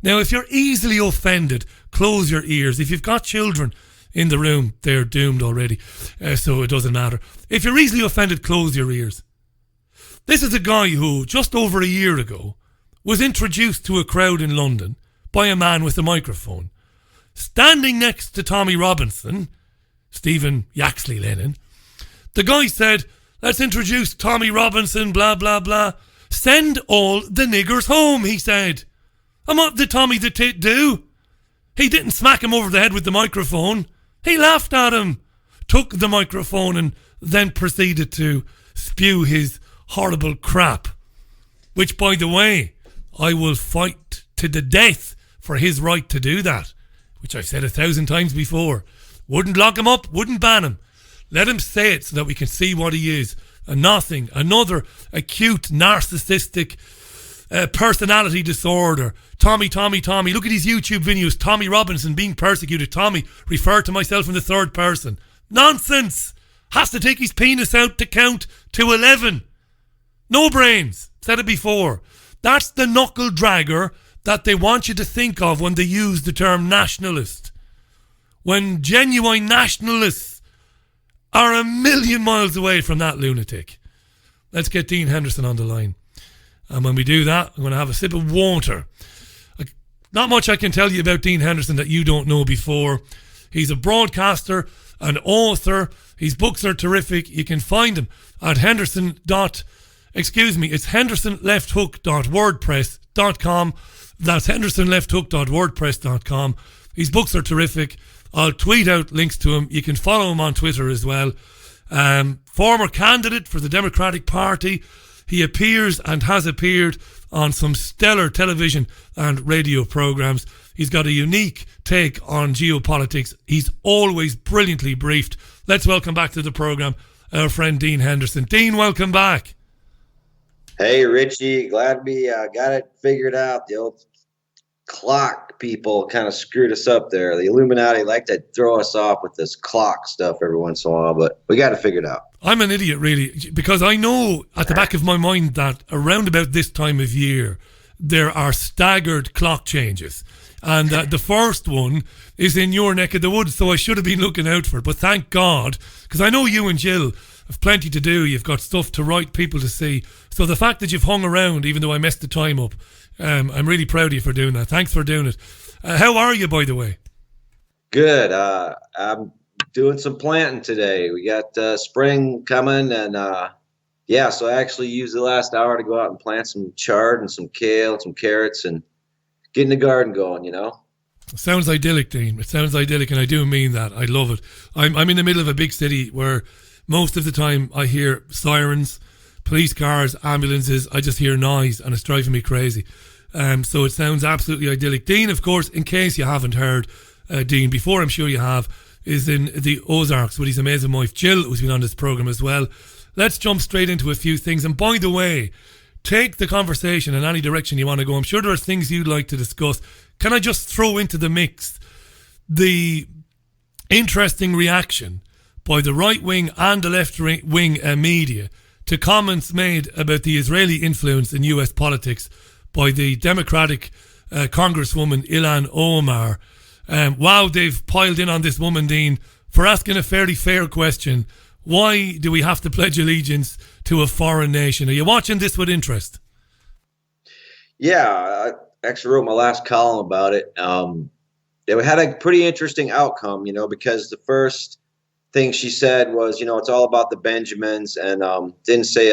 Now, if you're easily offended, close your ears. If you've got children in the room, they're doomed already, so it doesn't matter. If you're easily offended, close your ears. This is a guy who, just over a year ago, was introduced to a crowd in London by a man with a microphone. Standing next to Tommy Robinson, Stephen Yaxley Lennon, the guy said, let's introduce Tommy Robinson, blah, blah, blah. Send all the niggers home, he said. And what did Tommy the Tit do? He didn't smack him over the head with the microphone. He laughed at him, took the microphone, and then proceeded to spew his horrible crap. Which, by the way, I will fight to the death for his right to do that. Which I've said 1,000 times before. Wouldn't lock him up, wouldn't ban him. Let him say it so that we can see what he is. And nothing, another acute narcissistic personality disorder. Tommy. Look at his YouTube videos. Tommy Robinson being persecuted. Tommy, refer to myself in the third person. Nonsense. Has to take his penis out to count to 11. No brains. Said it before. That's the knuckle dragger that they want you to think of when they use the term nationalist. When genuine nationalists are a million miles away from that lunatic. Let's get Dean Henderson on the line. And when we do that, I'm going to have a sip of water. Not much I can tell you about Dean Henderson that you don't know before. He's a broadcaster, an author. His books are terrific. You can find him at hendersonlefthook.wordpress.com. That's hendersonlefthook.wordpress.com. His books are terrific. I'll tweet out links to him. You can follow him on Twitter as well. Former candidate for the Democratic Party. He appears and has appeared on some stellar television and radio programs. He's got a unique take on geopolitics. He's always brilliantly briefed. Let's welcome back to the program our friend Dean Henderson. Dean, welcome back. Hey, Richie. Glad we got it figured out. The old clock people kind of screwed us up there. The Illuminati like to throw us off with this clock stuff every once in a while, but we got it figured out. I'm an idiot, really, because I know at the back of my mind that around about this time of year, there are staggered clock changes. And the first one is in your neck of the woods, so I should have been looking out for it. But thank God, because I know you and Jill have plenty to do. You've got stuff to write, people to see. So the fact that you've hung around, even though I messed the time up, I'm really proud of you for doing that. Thanks for doing it. How are you, by the way? Good. I'm doing some planting today. We got spring coming, and so I actually used the last hour to go out and plant some chard and some kale and some carrots and getting the garden going, you know. It sounds idyllic, Dean. It sounds idyllic, and I do mean that. I love it. I'm in the middle of a big city where most of the time I hear sirens, police cars, ambulances. I just hear noise, and it's driving me crazy. So it sounds absolutely idyllic. Dean, of course, in case you haven't heard, Dean, before, I'm sure you have, is in the Ozarks with his amazing wife Jill, who's been on this programme as well. Let's jump straight into a few things. And by the way, take the conversation in any direction you want to go. I'm sure there are things you'd like to discuss. Can I just throw into the mix the interesting reaction by the right wing and the left wing media to comments made about the Israeli influence in US politics by the Democratic Congresswoman Ilhan Omar? Wow, they've piled in on this woman, Dean, for asking a fairly fair question. Why do we have to pledge allegiance to a foreign nation? Are you watching this with interest? Yeah, I actually wrote my last column about it. It had a pretty interesting outcome, you know, because the first thing she said was, you know, it's all about the Benjamins, and didn't say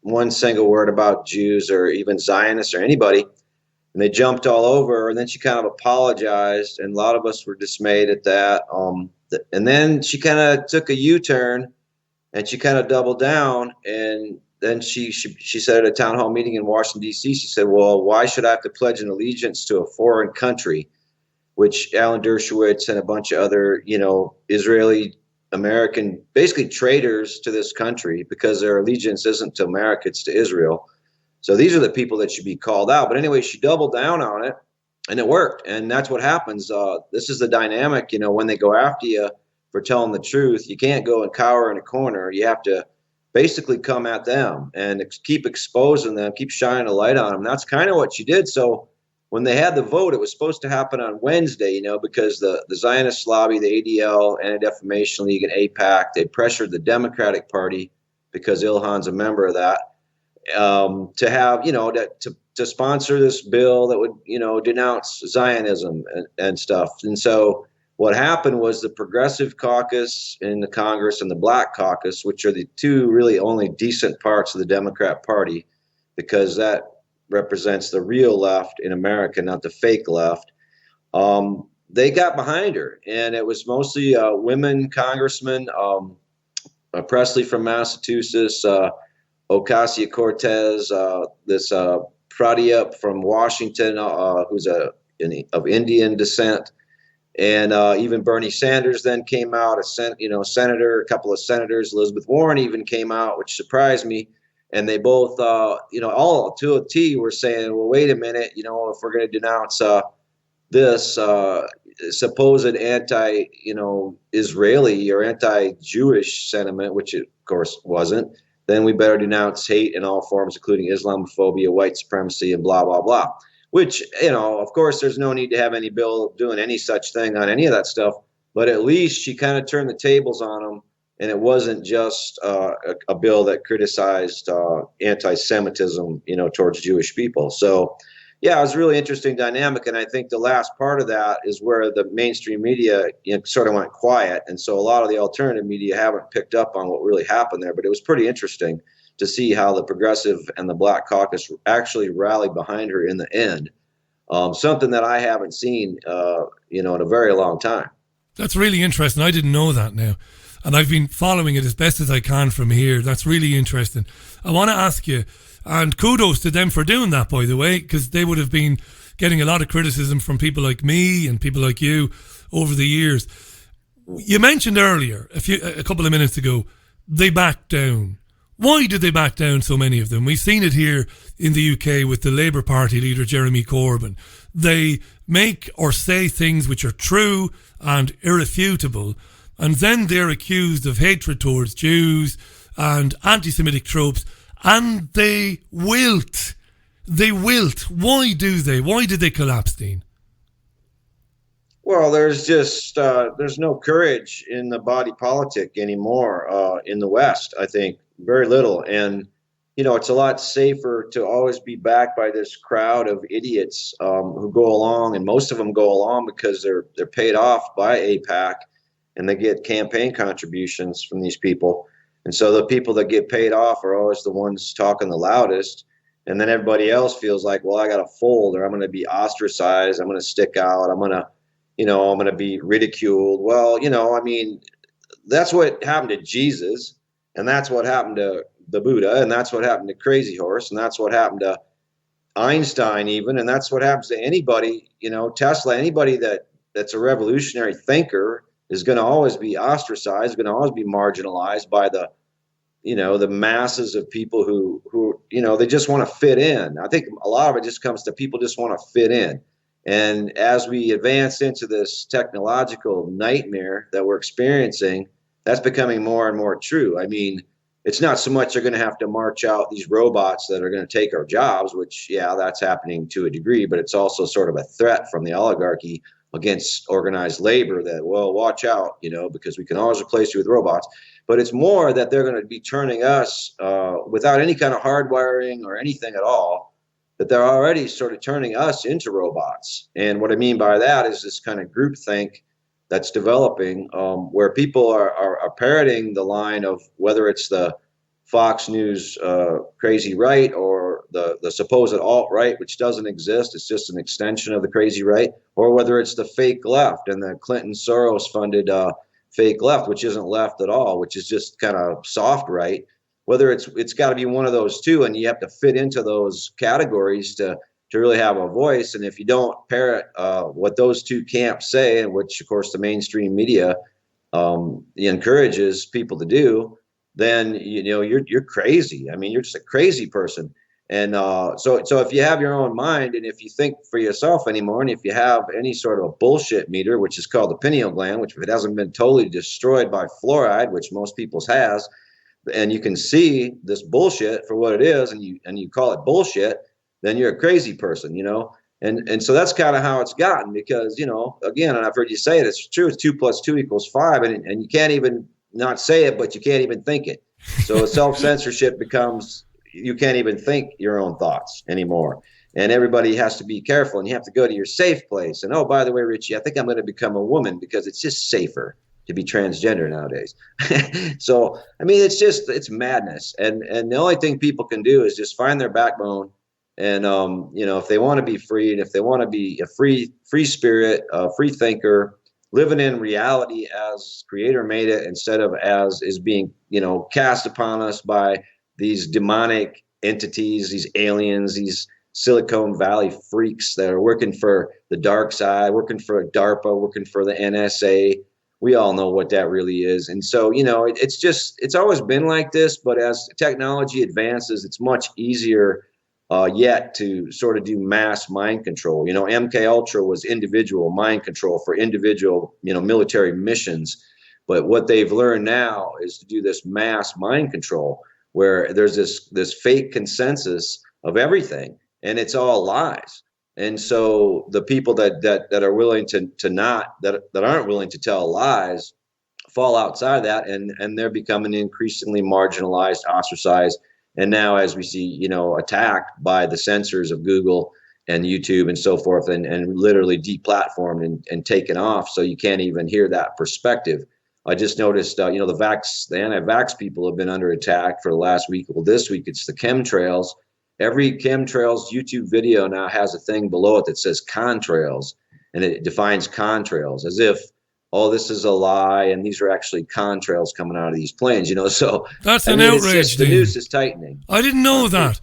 one single word about Jews or even Zionists or anybody. And they jumped all over her, and then she kind of apologized, and a lot of us were dismayed at that. And then she kind of took a U-turn, and she kind of doubled down, and then she said at a town hall meeting in Washington, D.C., she said, well, why should I have to pledge an allegiance to a foreign country, which Alan Dershowitz and a bunch of other, you know, Israeli American, basically traitors to this country, because their allegiance isn't to America, it's to Israel. So these are the people that should be called out. But anyway, she doubled down on it, and it worked. And that's what happens. This is the dynamic, you know, when they go after you for telling the truth, you can't go and cower in a corner. You have to basically come at them and keep exposing them, keep shining a light on them. That's kind of what she did. So when they had the vote, it was supposed to happen on Wednesday, you know, because the Zionist lobby, the ADL, Anti-Defamation League, and AIPAC, they pressured the Democratic Party, because Ilhan's a member of that, to have, you know, to sponsor this bill that would, you know, denounce Zionism and stuff. And so what happened was the Progressive Caucus in the Congress and the Black Caucus, which are the two really only decent parts of the Democrat Party, because that represents the real left in America, not the fake left, they got behind her. And it was mostly women congressmen, Presley from Massachusetts, Ocasio-Cortez, this Pradip from Washington, who's of Indian descent, and even Bernie Sanders then came out, senator, a couple of senators, Elizabeth Warren even came out, which surprised me. And they both, all to a T were saying, well, wait a minute, you know, if we're going to denounce this supposed anti-Israeli or anti-Jewish sentiment, which it, of course, wasn't, then we better denounce hate in all forms, including Islamophobia, white supremacy, and blah, blah, blah. Which, of course, there's no need to have any bill doing any such thing on any of that stuff. But at least she kind of turned the tables on them. And it wasn't just a bill that criticized anti-Semitism, towards Jewish people. So, yeah, it was a really interesting dynamic. And I think the last part of that is where the mainstream media sort of went quiet. And so a lot of the alternative media haven't picked up on what really happened there. But it was pretty interesting to see how the progressive and the Black Caucus actually rallied behind her in the end. Something that I haven't seen, in a very long time. That's really interesting. I didn't know that now. And I've been following it as best as I can from here. That's really interesting. I want to ask you, and kudos to them for doing that, by the way, because they would have been getting a lot of criticism from people like me and people like you over the years. You mentioned earlier, a couple of minutes ago, they backed down. Why did they back down, so many of them? We've seen it here in the UK with the Labour Party leader, Jeremy Corbyn. They make or say things which are true and irrefutable, and then they're accused of hatred towards Jews and anti-Semitic tropes, and they wilt. They wilt. Why do they? Why did they collapse, Dean? Well, there's just there's no courage in the body politic anymore in the West, I think. Very little. And, it's a lot safer to always be backed by this crowd of idiots who go along, and most of them go along because they're paid off by AIPAC, and they get campaign contributions from these people. And so the people that get paid off are always the ones talking the loudest. And then everybody else feels like, well, I got to fold, or I'm going to be ostracized. I'm going to stick out. I'm going to be ridiculed. Well, that's what happened to Jesus. And that's what happened to the Buddha. And that's what happened to Crazy Horse. And that's what happened to Einstein even. And that's what happens to anybody, Tesla, anybody that's a revolutionary thinker is going to always be ostracized, going to always be marginalized by the masses of people who they just want to fit in. I think a lot of it just comes to people just want to fit in. And as we advance into this technological nightmare that we're experiencing, that's becoming more and more true. I mean, it's not so much they're going to have to march out these robots that are going to take our jobs, which, yeah, that's happening to a degree, but it's also sort of a threat from the oligarchy against organized labor that, well, watch out, because we can always replace you with robots. But it's more that they're going to be turning us without any kind of hardwiring or anything at all, that they're already sort of turning us into robots. And what I mean by that is this kind of groupthink that's developing where people are parroting the line of whether it's the Fox News crazy right or the supposed alt-right, which doesn't exist. It's just an extension of the crazy right, or whether it's the fake left and the Clinton Soros funded fake left, which isn't left at all, which is just kind of soft right. Whether it's got to be one of those two, and you have to fit into those categories to really have a voice. And if you don't parrot what those two camps say, and which of course the mainstream media encourages people to do, then you're crazy. I mean, you're just a crazy person. And so if you have your own mind, and if you think for yourself anymore, and if you have any sort of a bullshit meter, which is called the pineal gland, which if it hasn't been totally destroyed by fluoride, which most people's has, and you can see this bullshit for what it is, and you call it bullshit, then you're a crazy person, And so that's kind of how it's gotten, because, again, and I've heard you say it, it's true, it's 2 + 2 = 5, and you can't even not say it, but you can't even think it. So self-censorship becomes, you can't even think your own thoughts anymore. And everybody has to be careful, and you have to go to your safe place. And, oh, by the way, Richie, I think I'm going to become a woman because it's just safer to be transgender nowadays. So, I mean, it's madness. And the only thing people can do is just find their backbone. And, if they want to be free, and if they want to be a free spirit, a free thinker, living in reality as Creator made it, instead of as is being, cast upon us by these demonic entities, these aliens, these Silicon Valley freaks that are working for the dark side, working for DARPA, working for the NSA. We all know what that really is. And so, it's always been like this, but as technology advances, it's much easier yet to sort of do mass mind control. MK Ultra was individual mind control for individual, military missions. But what they've learned now is to do this mass mind control, where there's this fake consensus of everything, and it's all lies. And so the people that are willing to not, that aren't willing to tell lies, fall outside of that, and they're becoming increasingly marginalized, ostracized, and now, as we see, you know, attacked by the censors of Google and YouTube and so forth, and literally deplatformed and taken off, so you can't even hear that perspective. I just noticed, you know, the anti-vax people have been under attack for the last week. Well, this week it's the chemtrails. Every chemtrails YouTube video now has a thing below it that says contrails, and it defines contrails as if, oh, this is a lie, and these are actually contrails coming out of these planes, you know. So that's an outrage. The noose is tightening. I didn't know that.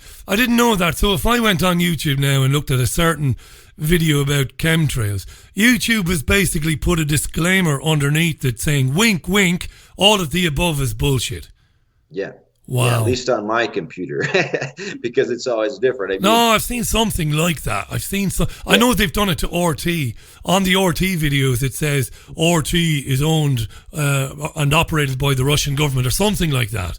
So if I went on YouTube now and looked at a certain video about chemtrails, YouTube has basically put a disclaimer underneath it saying, wink, wink, all of the above is bullshit. Yeah. Wow. Yeah, at least on my computer, because it's always different. I mean, no, I've seen something like that. I know they've done it to RT. On the RT videos, it says RT is owned and operated by the Russian government or something like that.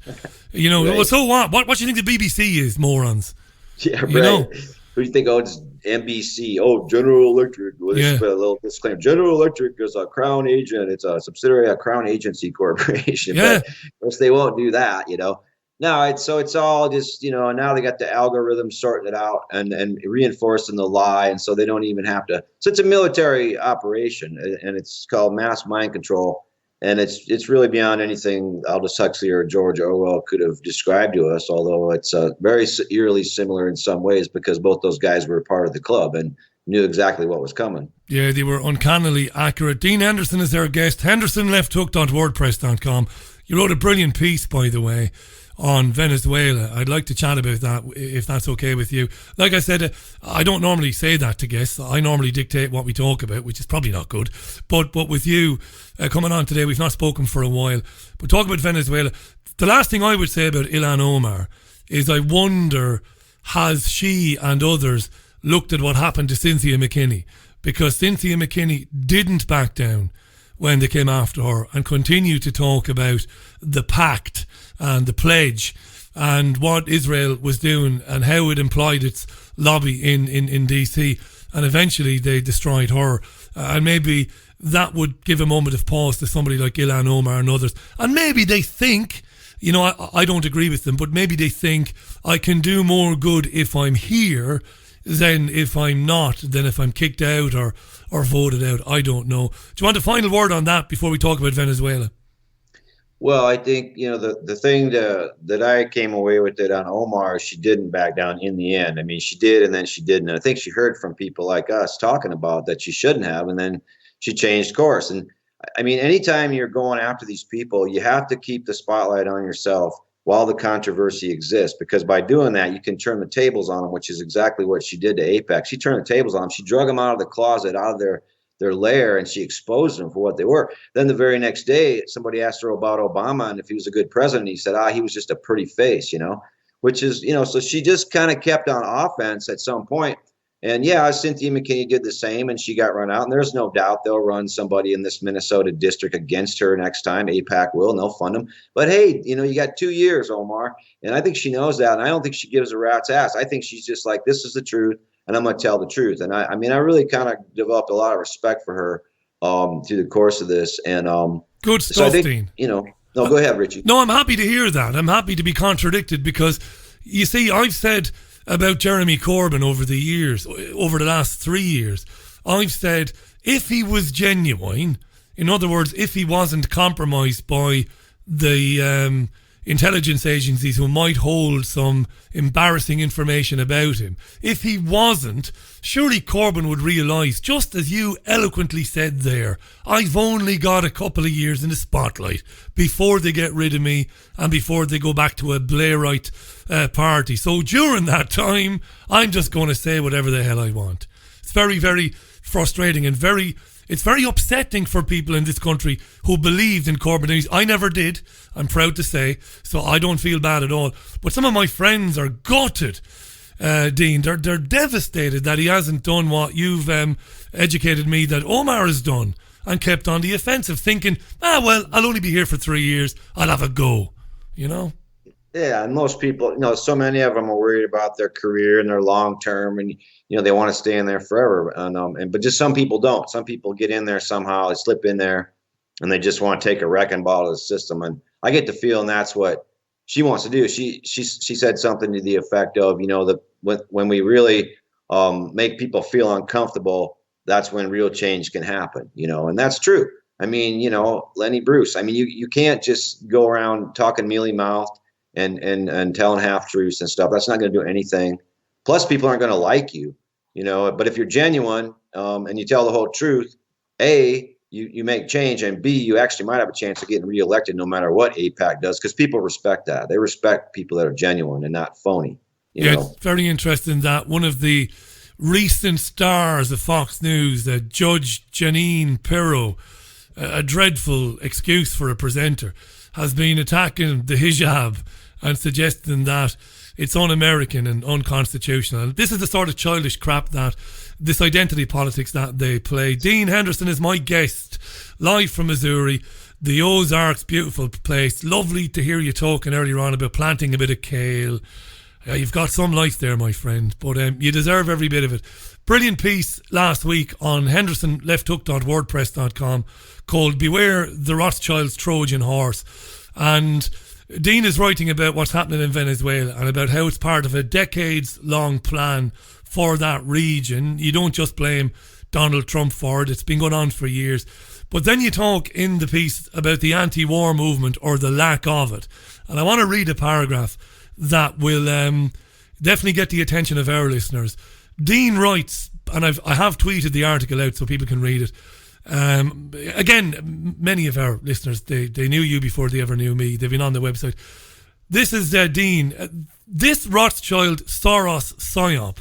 You know, right. So what? What do you think the BBC is, morons? Yeah, right. You know? Who do you think owns NBC? Oh, General Electric. Well, this is a little disclaimer. General Electric is a Crown agent. It's a subsidiary of Crown Agency Corporation. Yeah. But of course, they won't do that, you know. No, so it's all just, you know, now they got the algorithm sorting it out and reinforcing the lie, and so they don't even have to. So it's a military operation, and it's called mass mind control, and it's really beyond anything Aldous Huxley or George Orwell could have described to us. Although it's very eerily similar in some ways, because both those guys were part of the club and knew exactly what was coming. Yeah, they were uncannily accurate. Dean Henderson is our guest. HendersonLeftHook.wordpress.com. You wrote a brilliant piece, by the way, on Venezuela. I'd like to chat about that, if that's okay with you. Like I said, I don't normally say that to guests. I normally dictate what we talk about, which is probably not good. But with you coming on today, we've not spoken for a while. But talk about Venezuela. The last thing I would say about Ilhan Omar is I wonder, has she and others looked at what happened to Cynthia McKinney? Because Cynthia McKinney didn't back down when they came after her and continued to talk about the pact and the pledge and what Israel was doing and how it implied its lobby in DC, and eventually they destroyed her. And maybe that would give a moment of pause to somebody like Ilhan Omar and others. And maybe they think, you know, I don't agree with them, but maybe they think I can do more good if I'm here than if I'm not, than if I'm kicked out or voted out. I don't know. Do you want a final word on that before we talk about Venezuela? Well, I think, you know, the thing that I came away with it on Omar, she didn't back down in the end. I mean, she did, and then she didn't. And I think she heard from people like us talking about that she shouldn't have, and then she changed course. And I mean, anytime you're going after these people, you have to keep the spotlight on yourself while the controversy exists, because by doing that, you can turn the tables on them, which is exactly what she did to Apex. She turned the tables on them. She drug them out of the closet, out of their lair, and she exposed them for what they were. Then the very next day, somebody asked her about Obama and if he was a good president. He said, he was just a pretty face, you know, which is, you know, so she just kind of kept on offense at some point. And yeah, Cynthia McKinney did the same, and she got run out. And there's no doubt they'll run somebody in this Minnesota district against her next time. AIPAC will, and they'll fund them. But hey, you know, you got 2 years, Omar. And I think she knows that. And I don't think she gives a rat's ass. I think she's just like, this is the truth, and I'm going to tell the truth. And I mean, I really kind of developed a lot of respect for her through the course of this. And good stuff, so I think, Dean. You know, no, go ahead, Richie. No, I'm happy to hear that. I'm happy to be contradicted, because you see, I've said about Jeremy Corbyn over the last 3 years, I've said if he was genuine, in other words, if he wasn't compromised by the intelligence agencies who might hold some embarrassing information about him, if he wasn't, surely Corbyn would realise, just as you eloquently said there, I've only got a couple of years in the spotlight before they get rid of me and before they go back to a Blairite party. So during that time, I'm just going to say whatever the hell I want. It's very, very frustrating, and it's very upsetting for people in this country who believed in Corbyn. I never did, I'm proud to say, so I don't feel bad at all. But some of my friends are gutted, Dean. They're devastated that he hasn't done what you've educated me that Omar has done, and kept on the offensive, thinking, well, I'll only be here for 3 years, I'll have a go, you know? Yeah, and most people, so many of them are worried about their career and their long term, and they want to stay in there forever. But just some people don't. Some people get in there somehow, they slip in there, and they just want to take a wrecking ball to the system. And I get the feeling that's what she wants to do. She said something to the effect of, when we really make people feel uncomfortable, that's when real change can happen. And that's true. I mean, Lenny Bruce. I mean, you can't just go around talking mealy mouthed and telling half truths and stuff. That's not going to do anything. Plus, people aren't going to like you, But if you're genuine and you tell the whole truth, A, you make change, and B, you actually might have a chance of getting reelected no matter what AIPAC does, because people respect that. They respect people that are genuine and not phony. You know? It's very interesting that one of the recent stars of Fox News, Judge Janine Pirro, a dreadful excuse for a presenter, has been attacking the hijab and suggesting that it's un-American and unconstitutional. And this is the sort of childish crap that this identity politics that they play. Dean Henderson is my guest, live from Missouri, the Ozarks, beautiful place. Lovely to hear you talking earlier on about planting a bit of kale. You've got some life there, my friend, but you deserve every bit of it. Brilliant piece last week on hendersonlefthook.wordpress.com called Beware the Rothschilds' Trojan Horse. And Dean is writing about what's happening in Venezuela and about how it's part of a decades-long plan for that region. You don't just blame Donald Trump for it. It's been going on for years. But then you talk in the piece about the anti-war movement, or the lack of it. And I want to read a paragraph that will definitely get the attention of our listeners. Dean writes, and I have tweeted the article out so people can read it. Again, many of our listeners, they knew you before they ever knew me. They've been on the website. This is Dean. This Rothschild Soros psyop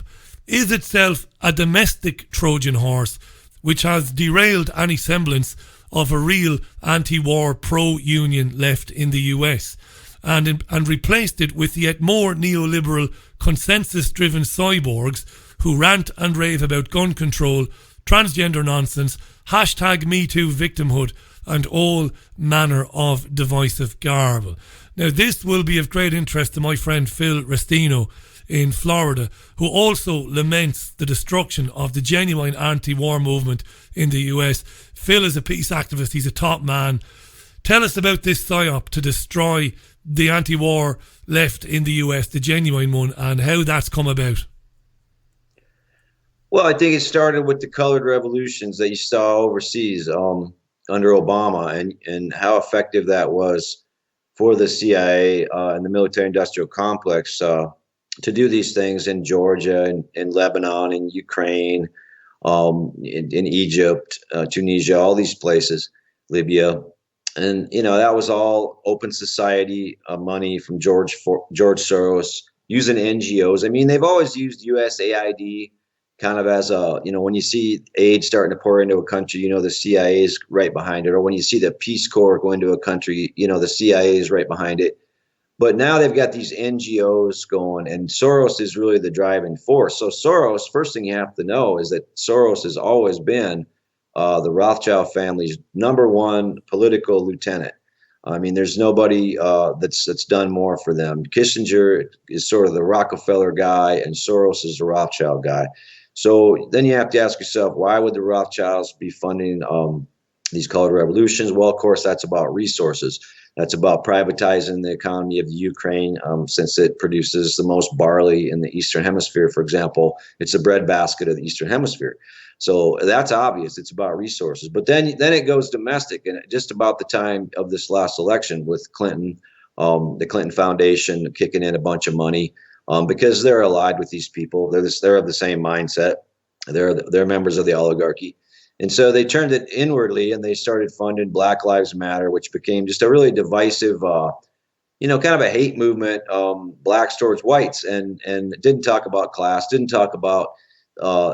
is itself a domestic Trojan horse which has derailed any semblance of a real anti-war pro-union left in the US and replaced it with yet more neoliberal consensus-driven cyborgs who rant and rave about gun control, transgender nonsense, #MeToo victimhood, and all manner of divisive garble. Now, this will be of great interest to my friend Phil Restino in Florida, who also laments the destruction of the genuine anti-war movement in the US. Phil is a peace activist. He's a top man. Tell us about this psyop to destroy the anti-war left in the US, the genuine one, and how that's come about. Well, I think it started with the colored revolutions that you saw overseas under Obama, and how effective that was for the CIA and the military-industrial complex to do these things in Georgia and in Lebanon, in Ukraine, in Egypt, Tunisia, all these places, Libya. And, that was all open society money from George Soros, using NGOs. I mean, they've always used USAID kind of as when you see aid starting to pour into a country, the CIA is right behind it. Or when you see the Peace Corps go into a country, the CIA is right behind it. But now they've got these NGOs going, and Soros is really the driving force. So Soros, first thing you have to know is that Soros has always been the Rothschild family's number one political lieutenant. I mean, there's nobody that's done more for them. Kissinger is sort of the Rockefeller guy, and Soros is the Rothschild guy. So then you have to ask yourself, why would the Rothschilds be funding these colored revolutions? Well, of course, that's about resources. That's about privatizing the economy of the Ukraine, since it produces the most barley in the Eastern Hemisphere, for example. It's the breadbasket of the Eastern Hemisphere. So that's obvious. It's about resources. But then it goes domestic, and just about the time of this last election with Clinton, the Clinton Foundation kicking in a bunch of money because they're allied with these people. They're of the same mindset. They're members of the oligarchy. And so they turned it inwardly, and they started funding Black Lives Matter, which became just a really divisive, kind of a hate movement, blacks towards whites, and didn't talk about class, didn't talk about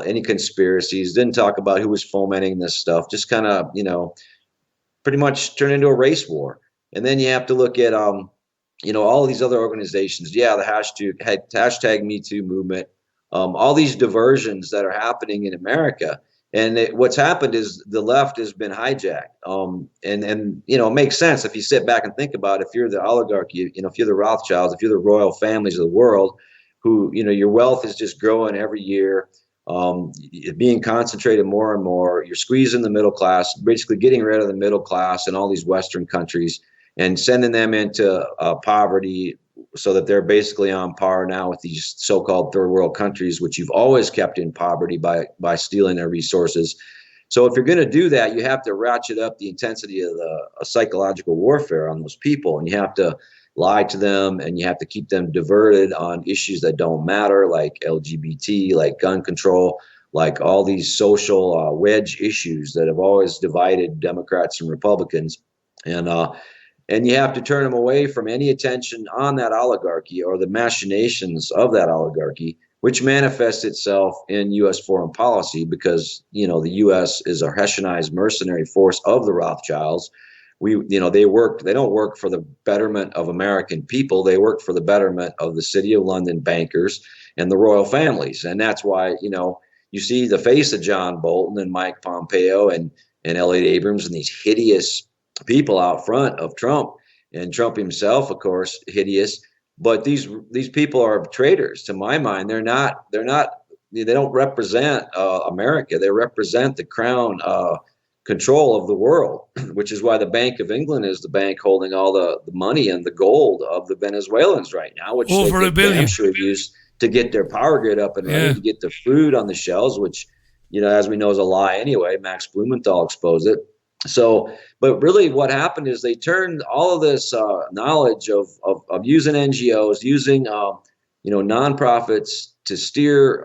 any conspiracies, didn't talk about who was fomenting this stuff, just kind of, pretty much turned into a race war. And then you have to look at, all these other organizations. Yeah, the hashtag Me Too movement, all these diversions that are happening in America. And what's happened is the left has been hijacked. And it makes sense if you sit back and think about it. If you're the oligarchy, if you're the Rothschilds, if you're the royal families of the world, who, your wealth is just growing every year, being concentrated more and more. You're squeezing the middle class, basically getting rid of the middle class in all these Western countries and sending them into poverty, so that they're basically on par now with these so-called third world countries, which you've always kept in poverty by stealing their resources. So if you're going to do that, you have to ratchet up the intensity of the psychological warfare on those people, and you have to lie to them, and you have to keep them diverted on issues that don't matter, like LGBT, like gun control, like all these social wedge issues that have always divided Democrats and Republicans. And you have to turn them away from any attention on that oligarchy or the machinations of that oligarchy, which manifests itself in U.S. foreign policy, because, the U.S. is a Hessianized mercenary force of the Rothschilds. They don't work for the betterment of American people. They work for the betterment of the City of London bankers and the royal families. And that's why, you see the face of John Bolton and Mike Pompeo and Elliot Abrams and these hideous people out front of Trump, and Trump himself, of course, hideous. But these people are traitors to my mind. They don't represent America. They represent the crown control of the world, which is why the Bank of England is the bank holding all the money and the gold of the Venezuelans right now, which over $1 billion should use to get their power grid up and running, to get the food on the shelves, which, as we know, is a lie anyway. Max Blumenthal exposed it. So, but really what happened is they turned all of this knowledge of using NGOs, using, nonprofits to steer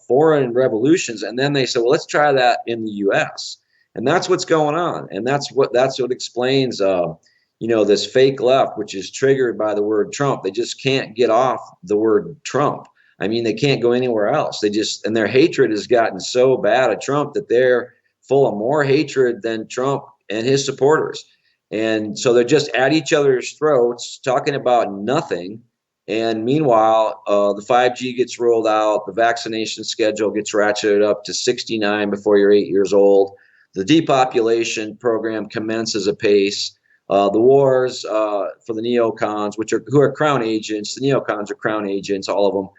foreign revolutions. And then they said, well, let's try that in the U.S. And that's what's going on. And that's what explains, this fake left, which is triggered by the word Trump. They just can't get off the word Trump. I mean, they can't go anywhere else. And their hatred has gotten so bad at Trump that they're full of more hatred than Trump and his supporters. And so they're just at each other's throats talking about nothing. And meanwhile, the 5G gets rolled out. The vaccination schedule gets ratcheted up to 69 before you're 8 years old. The depopulation program commences apace. The wars for the neocons, who are crown agents. The neocons are crown agents, all of them.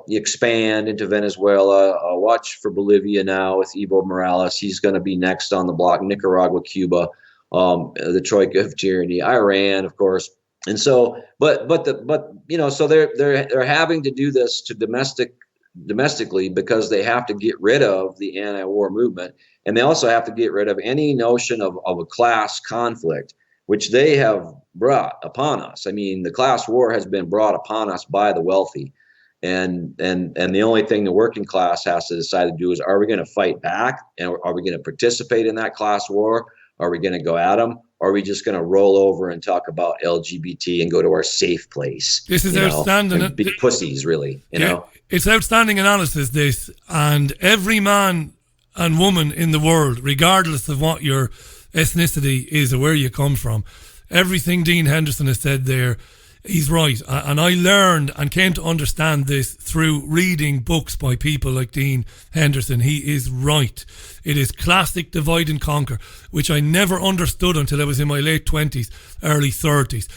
Expand into Venezuela. Watch for Bolivia now with Evo Morales. He's going to be next on the block. Nicaragua, Cuba, the troika of tyranny, Iran, of course. And so, so they're having to do this to domestically because they have to get rid of the anti-war movement, and they also have to get rid of any notion of a class conflict, which they have brought upon us. I mean, the class war has been brought upon us by the wealthy. And the only thing the working class has to decide to do is, are we going to fight back? And are we going to participate in that class war? Are we going to go at them? Or are we just going to roll over and talk about LGBT and go to our safe place? This is outstanding. Big pussies, really. You know, it's outstanding analysis, this. And every man and woman in the world, regardless of what your ethnicity is or where you come from, everything Dean Henderson has said there, he's right. And I learned and came to understand this through reading books by people like Dean Henderson. He is right. It is classic divide and conquer, which I never understood until I was in my late 20s, early 30s.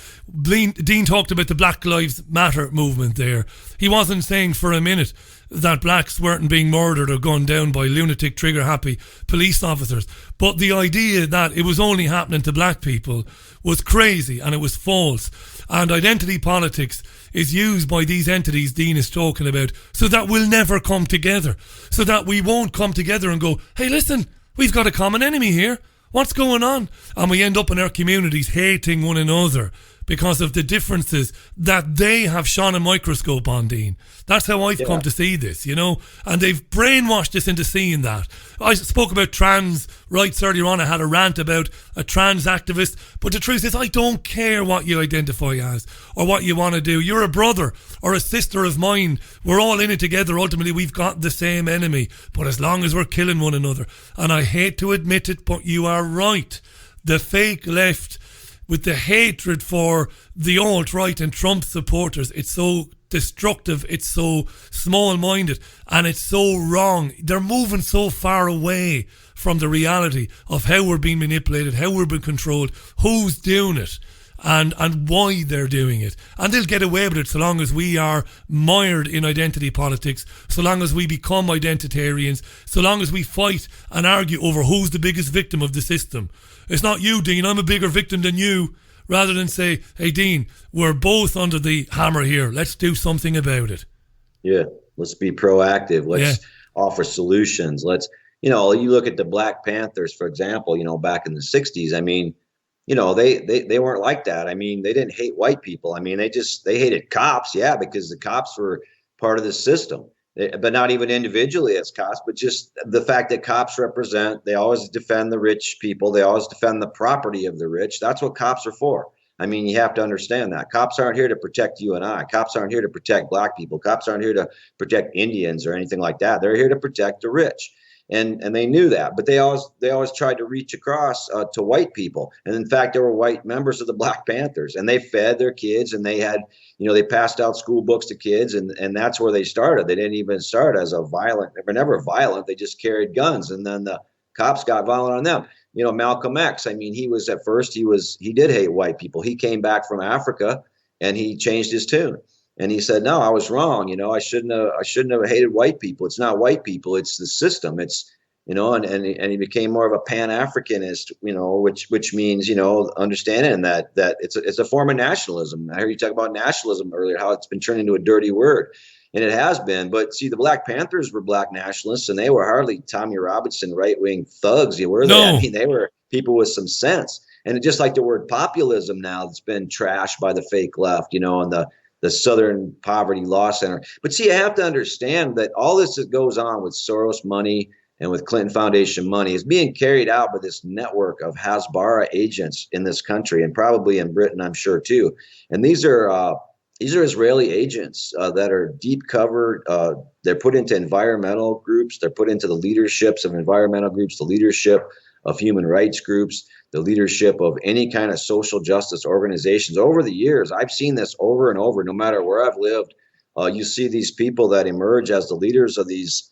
Dean talked about the Black Lives Matter movement there. He wasn't saying for a minute that blacks weren't being murdered or gunned down by lunatic, trigger-happy police officers. But the idea that it was only happening to black people was crazy, and it was false. And identity politics is used by these entities Dean is talking about so that we'll never come together, so that we won't come together and go, hey, listen, we've got a common enemy here. What's going on? And we end up in our communities hating one another because of the differences that they have shone a microscope on, Dean. That's how I've come to see this, and they've brainwashed us into seeing that. I spoke about trans rights earlier on. I had a rant about a trans activist, but the truth is I don't care what you identify as or what you want to do. You're a brother or a sister of mine. We're all in it together. Ultimately, we've got the same enemy, but as long as we're killing one another, and I hate to admit it, but you are right. The fake left, with the hatred for the alt-right and Trump supporters, it's so destructive, it's so small-minded, and it's so wrong. They're moving so far away from the reality of how we're being manipulated, how we're being controlled, who's doing it, and why they're doing it. And they'll get away with it so long as we are mired in identity politics, so long as we become identitarians, so long as we fight and argue over who's the biggest victim of the system. It's not you, Dean, I'm a bigger victim than you. Rather than say, hey, Dean, we're both under the hammer here. Let's do something about it. Yeah, let's be proactive. Let's offer solutions. Let's, you look at the Black Panthers, for example, back in the 60s. I mean, they weren't like that. I mean, they didn't hate white people. I mean, they hated cops, because the cops were part of the system. But not even individually as cops, but just the fact that cops they always defend the rich people. They always defend the property of the rich. That's what cops are for. I mean, you have to understand that. Cops aren't here to protect you and I. Cops aren't here to protect black people. Cops aren't here to protect Indians or anything like that. They're here to protect the rich. And they knew that, but they always tried to reach across to white people. And in fact, there were white members of the Black Panthers, and they fed their kids, and they had, they passed out school books to kids, and that's where they started. They didn't even start as they were never violent. They just carried guns, and then the cops got violent on them. Malcolm X. I mean, he did hate white people. He came back from Africa, and he changed his tune. And he said, no, I was wrong. I shouldn't have hated white people. It's not white people. It's the system. It's, and he became more of a Pan-Africanist, which means, understanding that it's a form of nationalism. I heard you talk about nationalism earlier, how it's been turned into a dirty word. And it has been. But see, the Black Panthers were black nationalists, and they were hardly Tommy Robinson right-wing thugs. Were they? No. I mean, they were people with some sense. And just like the word populism now, it's been trashed by the fake left, and the Southern Poverty Law Center. But see, I have to understand that all this that goes on with Soros money and with Clinton Foundation money is being carried out by this network of Hasbara agents in this country, and probably in Britain, I'm sure too. And these are Israeli agents that are deep covered. They're put into environmental groups. They're put into the leaderships of environmental groups, the leadership of human rights groups, the leadership of any kind of social justice organizations. Over the years, I've seen this over and over, no matter where I've lived. You see these people that emerge as the leaders of these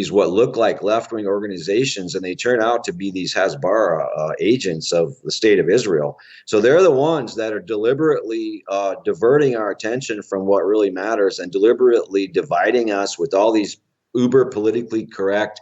what look like left-wing organizations, and they turn out to be these Hasbara agents of the state of Israel. So they're the ones that are deliberately diverting our attention from what really matters, and deliberately dividing us with all these uber politically correct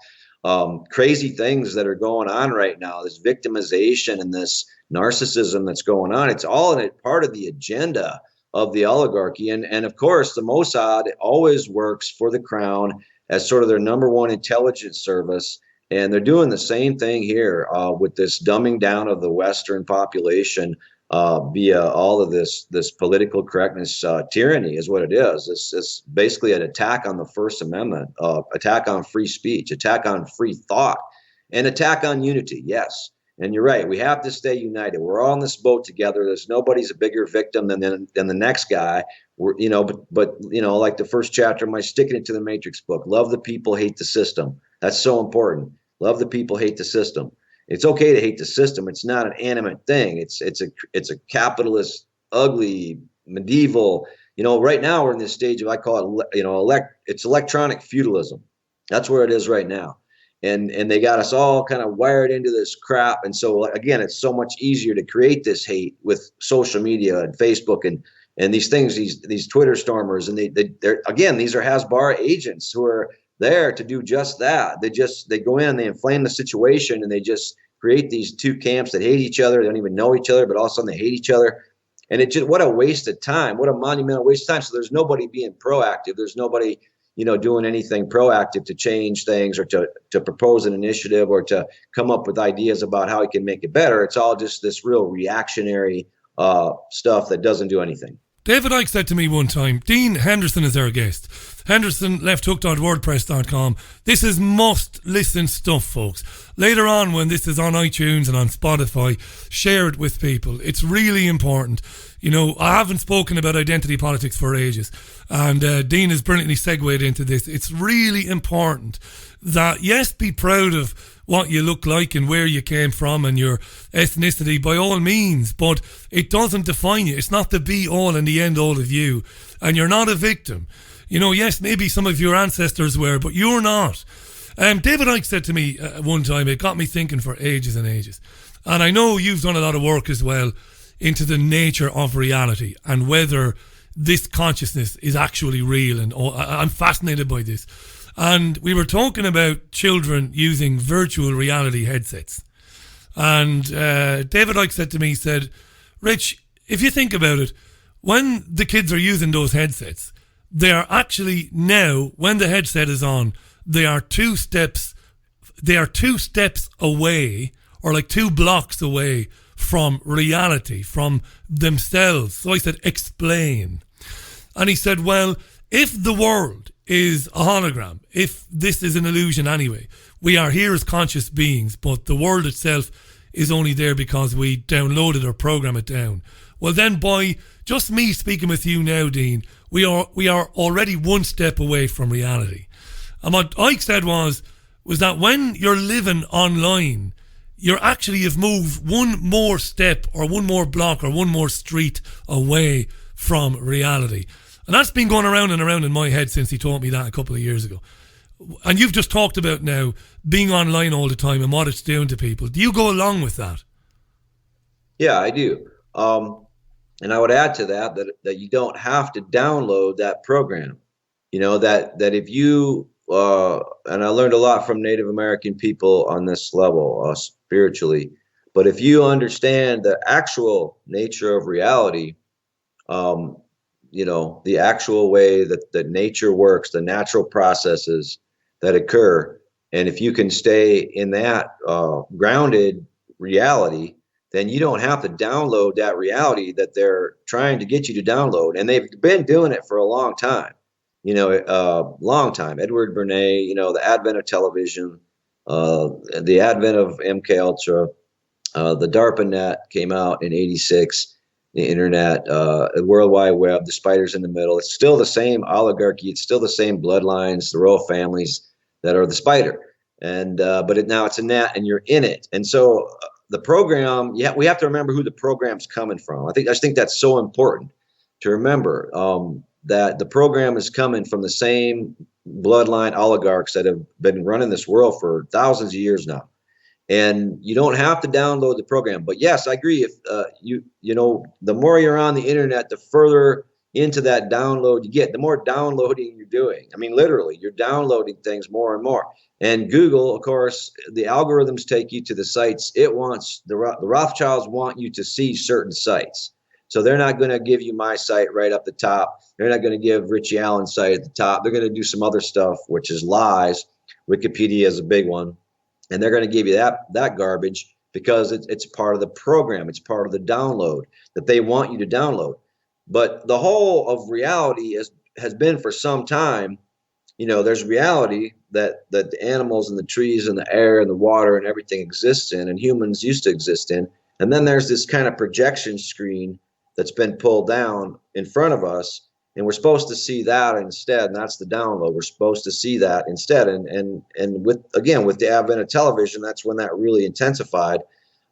crazy things that are going on right now, this victimization and this narcissism that's going on. It's all part of the agenda of the oligarchy. And of course, the Mossad always works for the crown as sort of their number one intelligence service. And they're doing the same thing here with this dumbing down of the Western population via all of this political correctness tyranny is what it is. It's basically an attack on the First Amendment, attack on free speech, attack on free thought, and attack on unity. Yes. And you're right. We have to stay united. We're all in this boat together. Nobody's a bigger victim than the next guy. But like the first chapter of my Sticking It to the Matrix book, love the people, hate the system. That's so important. Love the people, hate the system. It's okay to hate the system. It's not an animate thing. It's a capitalist, ugly, medieval. Right now we're in this stage of, I call it, it's electronic feudalism. That's where it is right now. And they got us all kind of wired into this crap. And so again, it's so much easier to create this hate with social media and Facebook and these things, these Twitter stormers. And they're again, these are Hasbara agents who are there to do just that. They go in, they inflame the situation, and they just create these two camps that hate each other. They don't even know each other, but all of a sudden they hate each other. And what a waste of time. What a monumental waste of time. So there's nobody being proactive. There's nobody, doing anything proactive to change things or to propose an initiative or to come up with ideas about how he can make it better. It's all just this real reactionary stuff that doesn't do anything. David Icke said to me one time, Dean Henderson is our guest. Henderson, lefthook.wordpress.com. This is must-listen stuff, folks. Later on, when this is on iTunes and on Spotify, share it with people. It's really important. I haven't spoken about identity politics for ages, and Dean has brilliantly segued into this. It's really important that, yes, be proud of what you look like and where you came from and your ethnicity, by all means, but it doesn't define you. It's not the be all and the end all of you, and you're not a victim. You know, yes, maybe some of your ancestors were, but you're not. David Icke said to me one time, it got me thinking for ages and ages, and I know you've done a lot of work as well into the nature of reality and whether this consciousness is actually real, and I'm fascinated by this. And we were talking about children using virtual reality headsets. And David Icke said to me, he said, Rich, if you think about it, when the kids are using those headsets, they are actually now, when the headset is on, they are two steps away, or like 2 blocks away from reality, from themselves. So I said, explain. And he said, well, if the world is a hologram, if this is an illusion anyway, we are here as conscious beings, but the world itself is only there because we download it or program it down. Well, then by just me speaking with you now, Dean, we are already 1 step away from reality. And what Icke said was that when you're living online, you're actually have moved 1 more step or 1 more block or 1 more street away from reality. And that's been going around and around in my head since he told me that a couple of years ago. And you've just talked about now being online all the time and what it's doing to people. Do you go along with that? Yeah, I do. And I would add to that you don't have to download that program. You know, that if you, and I learned a lot from Native American people on this level, spiritually, but if you understand the actual nature of reality, you know, the actual way that nature works, the natural processes that occur. And if you can stay in that grounded reality, then you don't have to download that reality that they're trying to get you to download. And they've been doing it for a long time, you know, long time. Edward Bernays, you know, the advent of television, the advent of MK Ultra, the DARPA net came out in '86. The internet, the World Wide Web, the spiders in the middle. It's still the same oligarchy. It's still the same bloodlines, the royal families that are the spider. And but now it's a net, and you're in it. And so the program, we have to remember who the program's coming from. I just think that's so important to remember, that the program is coming from the same bloodline oligarchs that have been running this world for thousands of years now. And you don't have to download the program. But yes, I agree. If you know, the more you're on the internet, the further into that download you get, the more downloading you're doing. I mean, literally, you're downloading things more and more. And Google, of course, the algorithms take you to the sites it wants. The Rothschilds want you to see certain sites. So they're not going to give you my site right up the top. They're not going to give Richie Allen's site at the top. They're going to do some other stuff, which is lies. Wikipedia is a big one. And they're going to give you that garbage because it's part of the program. It's part of the download that they want you to download. But the whole of reality has been for some time, you know, there's reality that the animals and the trees and the air and the water and everything exists in, and humans used to exist in. And then there's this kind of projection screen that's been pulled down in front of us. And we're supposed to see that instead, and that's the download. We're supposed to see that instead, and with the advent of television, that's when that really intensified.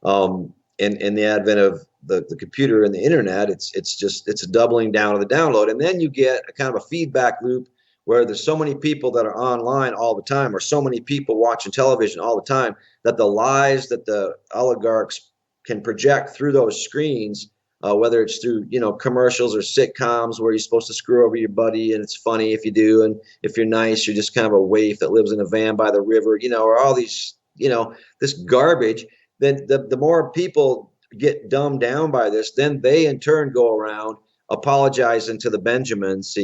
And the advent of the computer and the internet, it's a doubling down of the download, and then you get a kind of a feedback loop where there's so many people that are online all the time, or so many people watching television all the time, that the lies that the oligarchs can project through those screens. Whether it's through, you know, commercials or sitcoms where you're supposed to screw over your buddy and it's funny if you do, and if you're nice, you're just kind of a waif that lives in a van by the river, you know, or all these, you know, this garbage. Then the more people get dumbed down by this, then they in turn go around apologizing to the Benjamins,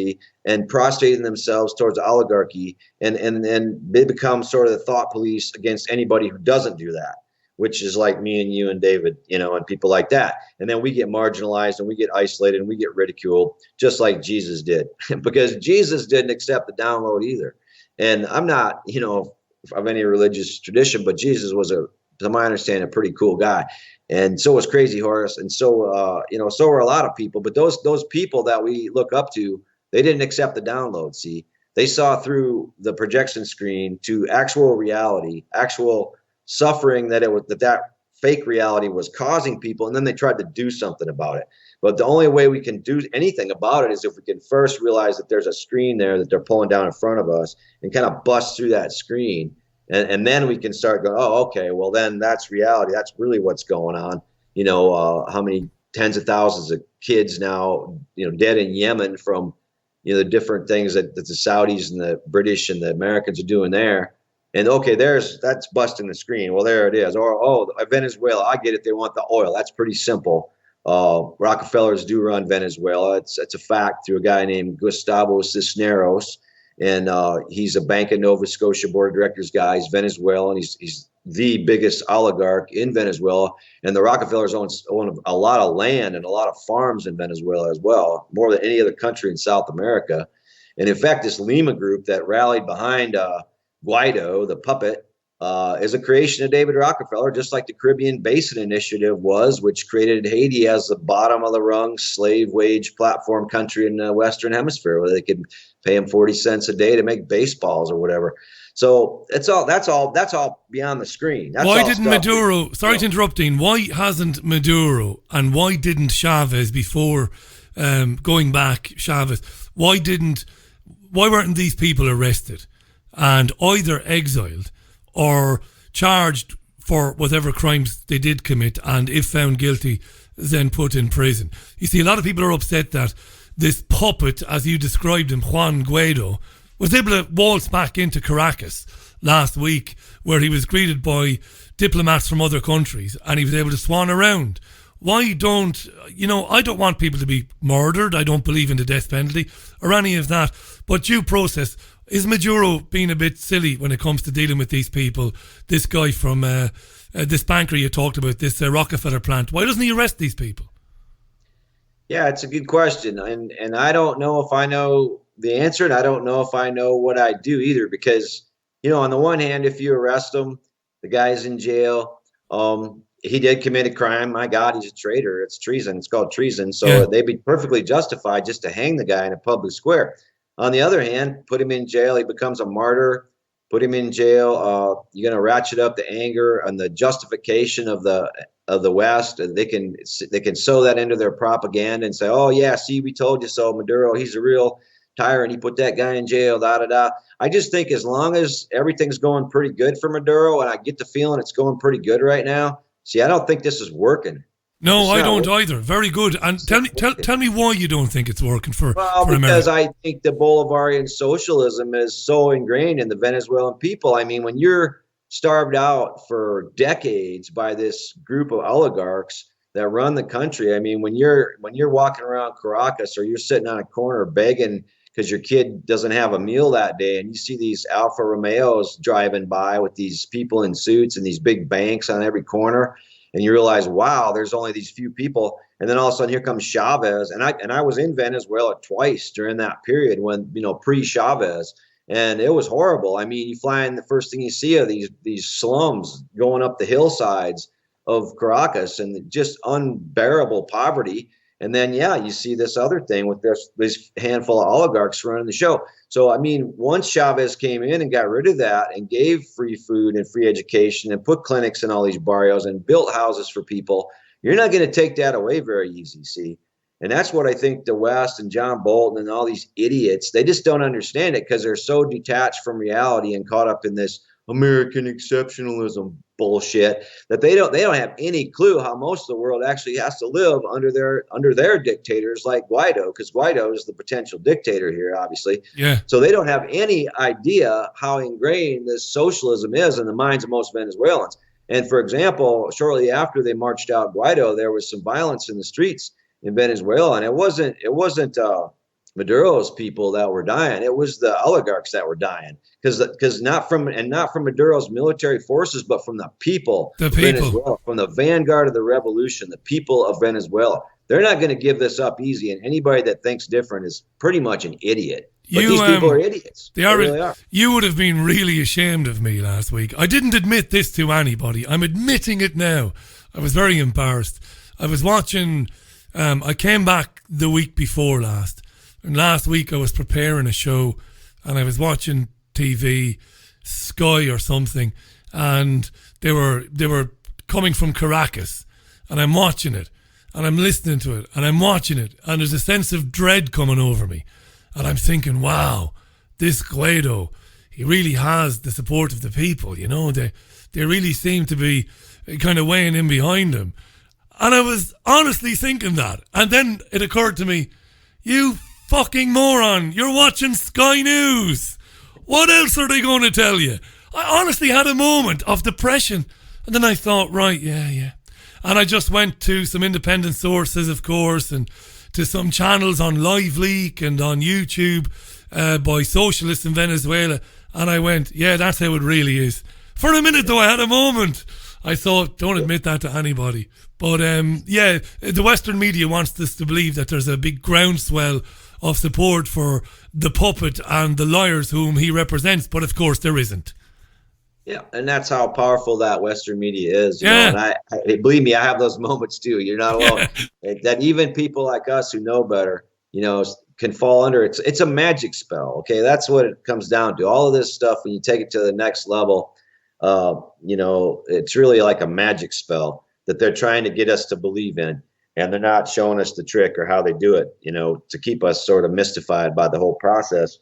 and prostrating themselves towards the oligarchy, and they become sort of the thought police against anybody who doesn't do that, which is like me and you and David, you know, and people like that. And then we get marginalized and we get isolated and we get ridiculed, just like Jesus did, because Jesus didn't accept the download either. And I'm not, you know, of any religious tradition, but Jesus was, to my understanding, a pretty cool guy. And so was Crazy Horse. And so, you know, so were a lot of people. But those people that we look up to, they didn't accept the download. See, they saw through the projection screen to actual reality, actual suffering that fake reality was causing people, and then they tried to do something about it. But the only way we can do anything about it is if we can first realize that there's a screen there that they're pulling down in front of us and kind of bust through that screen. And then we can start going, oh, okay, well, then that's reality. That's really what's going on. How many tens of thousands of kids now, dead in Yemen from, the different things that the Saudis and the British and the Americans are doing there. And okay, that's busting the screen. Well, there it is. Or, Venezuela, I get it. They want the oil. That's pretty simple. Rockefellers do run Venezuela. It's a fact through a guy named Gustavo Cisneros. And he's a Bank of Nova Scotia board of directors guy. He's Venezuelan. He's the biggest oligarch in Venezuela. And the Rockefellers own a lot of land and a lot of farms in Venezuela as well, more than any other country in South America. And in fact, this Lima group that rallied behind Guaido, the puppet, is a creation of David Rockefeller, just like the Caribbean Basin Initiative was, which created Haiti as the bottom of the rung slave wage platform country in the Western Hemisphere, where they could pay him 40 cents a day to make baseballs or whatever. So that's all beyond the screen. Why didn't Maduro, sorry to interrupt, Dean, why hasn't Maduro and why didn't Chavez before going back, Chavez, why weren't these people arrested and either exiled or charged for whatever crimes they did commit, and if found guilty, then put in prison? You see, a lot of people are upset that this puppet, as you described him, Juan Guaido, was able to waltz back into Caracas last week, where he was greeted by diplomats from other countries, and he was able to swan around. Why don't, I don't want people to be murdered. I don't believe in the death penalty or any of that, but due process. Is Maduro being a bit silly when it comes to dealing with these people? This guy from this banker you talked about, this Rockefeller plant, why doesn't he arrest these people? Yeah, it's a good question. And I don't know if I know the answer, and I don't know if I know what I do either, because, on the one hand, if you arrest him, the guy's in jail. He did commit a crime. My God, he's a traitor. It's treason. It's called treason. So they'd be perfectly justified just to hang the guy in a public square. On the other hand, put him in jail, he becomes a martyr. Put him in jail. You're going to ratchet up the anger and the justification of the West. They can sew that into their propaganda and say, "Oh yeah, see, we told you so, Maduro. He's a real tyrant. He put that guy in jail." Da da da. I just think as long as everything's going pretty good for Maduro, and I get the feeling it's going pretty good right now. See, I don't think this is working. No, I don't either. Very good. And tell me why you don't think it's working for because America. I think the Bolivarian socialism is so ingrained in the Venezuelan people. I mean, when you're starved out for decades by this group of oligarchs that run the country, I mean, when you're walking around Caracas or you're sitting on a corner begging because your kid doesn't have a meal that day, and you see these Alfa Romeos driving by with these people in suits and these big banks on every corner, and you realize, wow, there's only these few people. And then all of a sudden here comes Chavez. And I was in Venezuela twice during that period when, pre-Chavez. And it was horrible. I mean, you fly in, the first thing you see are these slums going up the hillsides of Caracas and just unbearable poverty. And then, you see this other thing with this handful of oligarchs running the show. So, I mean, once Chavez came in and got rid of that and gave free food and free education and put clinics in all these barrios and built houses for people, you're not going to take that away very easy, see? And that's what I think the West and John Bolton and all these idiots, they just don't understand it because they're so detached from reality and caught up in this American exceptionalism bullshit that they don't have any clue how most of the world actually has to live under their dictators like Guaido, because Guaido is the potential dictator here, obviously. Yeah. So they don't have any idea how ingrained this socialism is in the minds of most Venezuelans. And for example, shortly after they marched out Guaido, there was some violence in the streets in Venezuela, and it wasn't Maduro's people that were dying. It was the oligarchs that were dying because not from Maduro's military forces, but from the people. The of people. Venezuela, from the vanguard of the revolution, the people of Venezuela. They're not going to give this up easy, and anybody that thinks different is pretty much an idiot. But these people are idiots. They really are. You would have been really ashamed of me last week. I didn't admit this to anybody. I'm admitting it now. I was very embarrassed. I was watching. I came back the week before last. And last week I was preparing a show and I was watching TV, Sky or something, and they were coming from Caracas, and I'm watching it, and I'm listening to it, and I'm watching it, and there's a sense of dread coming over me, and I'm thinking, wow, this Guaido, he really has the support of the people, you know, they really seem to be kind of weighing in behind him. And I was honestly thinking that. And then it occurred to me, you fucking moron, you're watching Sky News. What else are they going to tell you? I honestly had a moment of depression. And then I thought, right, yeah. And I just went to some independent sources, of course, and to some channels on Live Leak and on YouTube by socialists in Venezuela. And I went, yeah, that's how it really is. For a minute, though, I had a moment. I thought, don't admit that to anybody. But, yeah, the Western media wants us to believe that there's a big groundswell of support for the puppet and the liars whom he represents. But, of course, there isn't. Yeah, and that's how powerful that Western media is. You know? And I believe me, I have those moments, too. You're not alone. That even people like us who know better, you know, can fall under. It's a magic spell, okay? That's what it comes down to. All of this stuff, when you take it to the next level, you know, it's really like a magic spell that they're trying to get us to believe in, and they're not showing us the trick or how they do it, you know, to keep us sort of mystified by the whole process.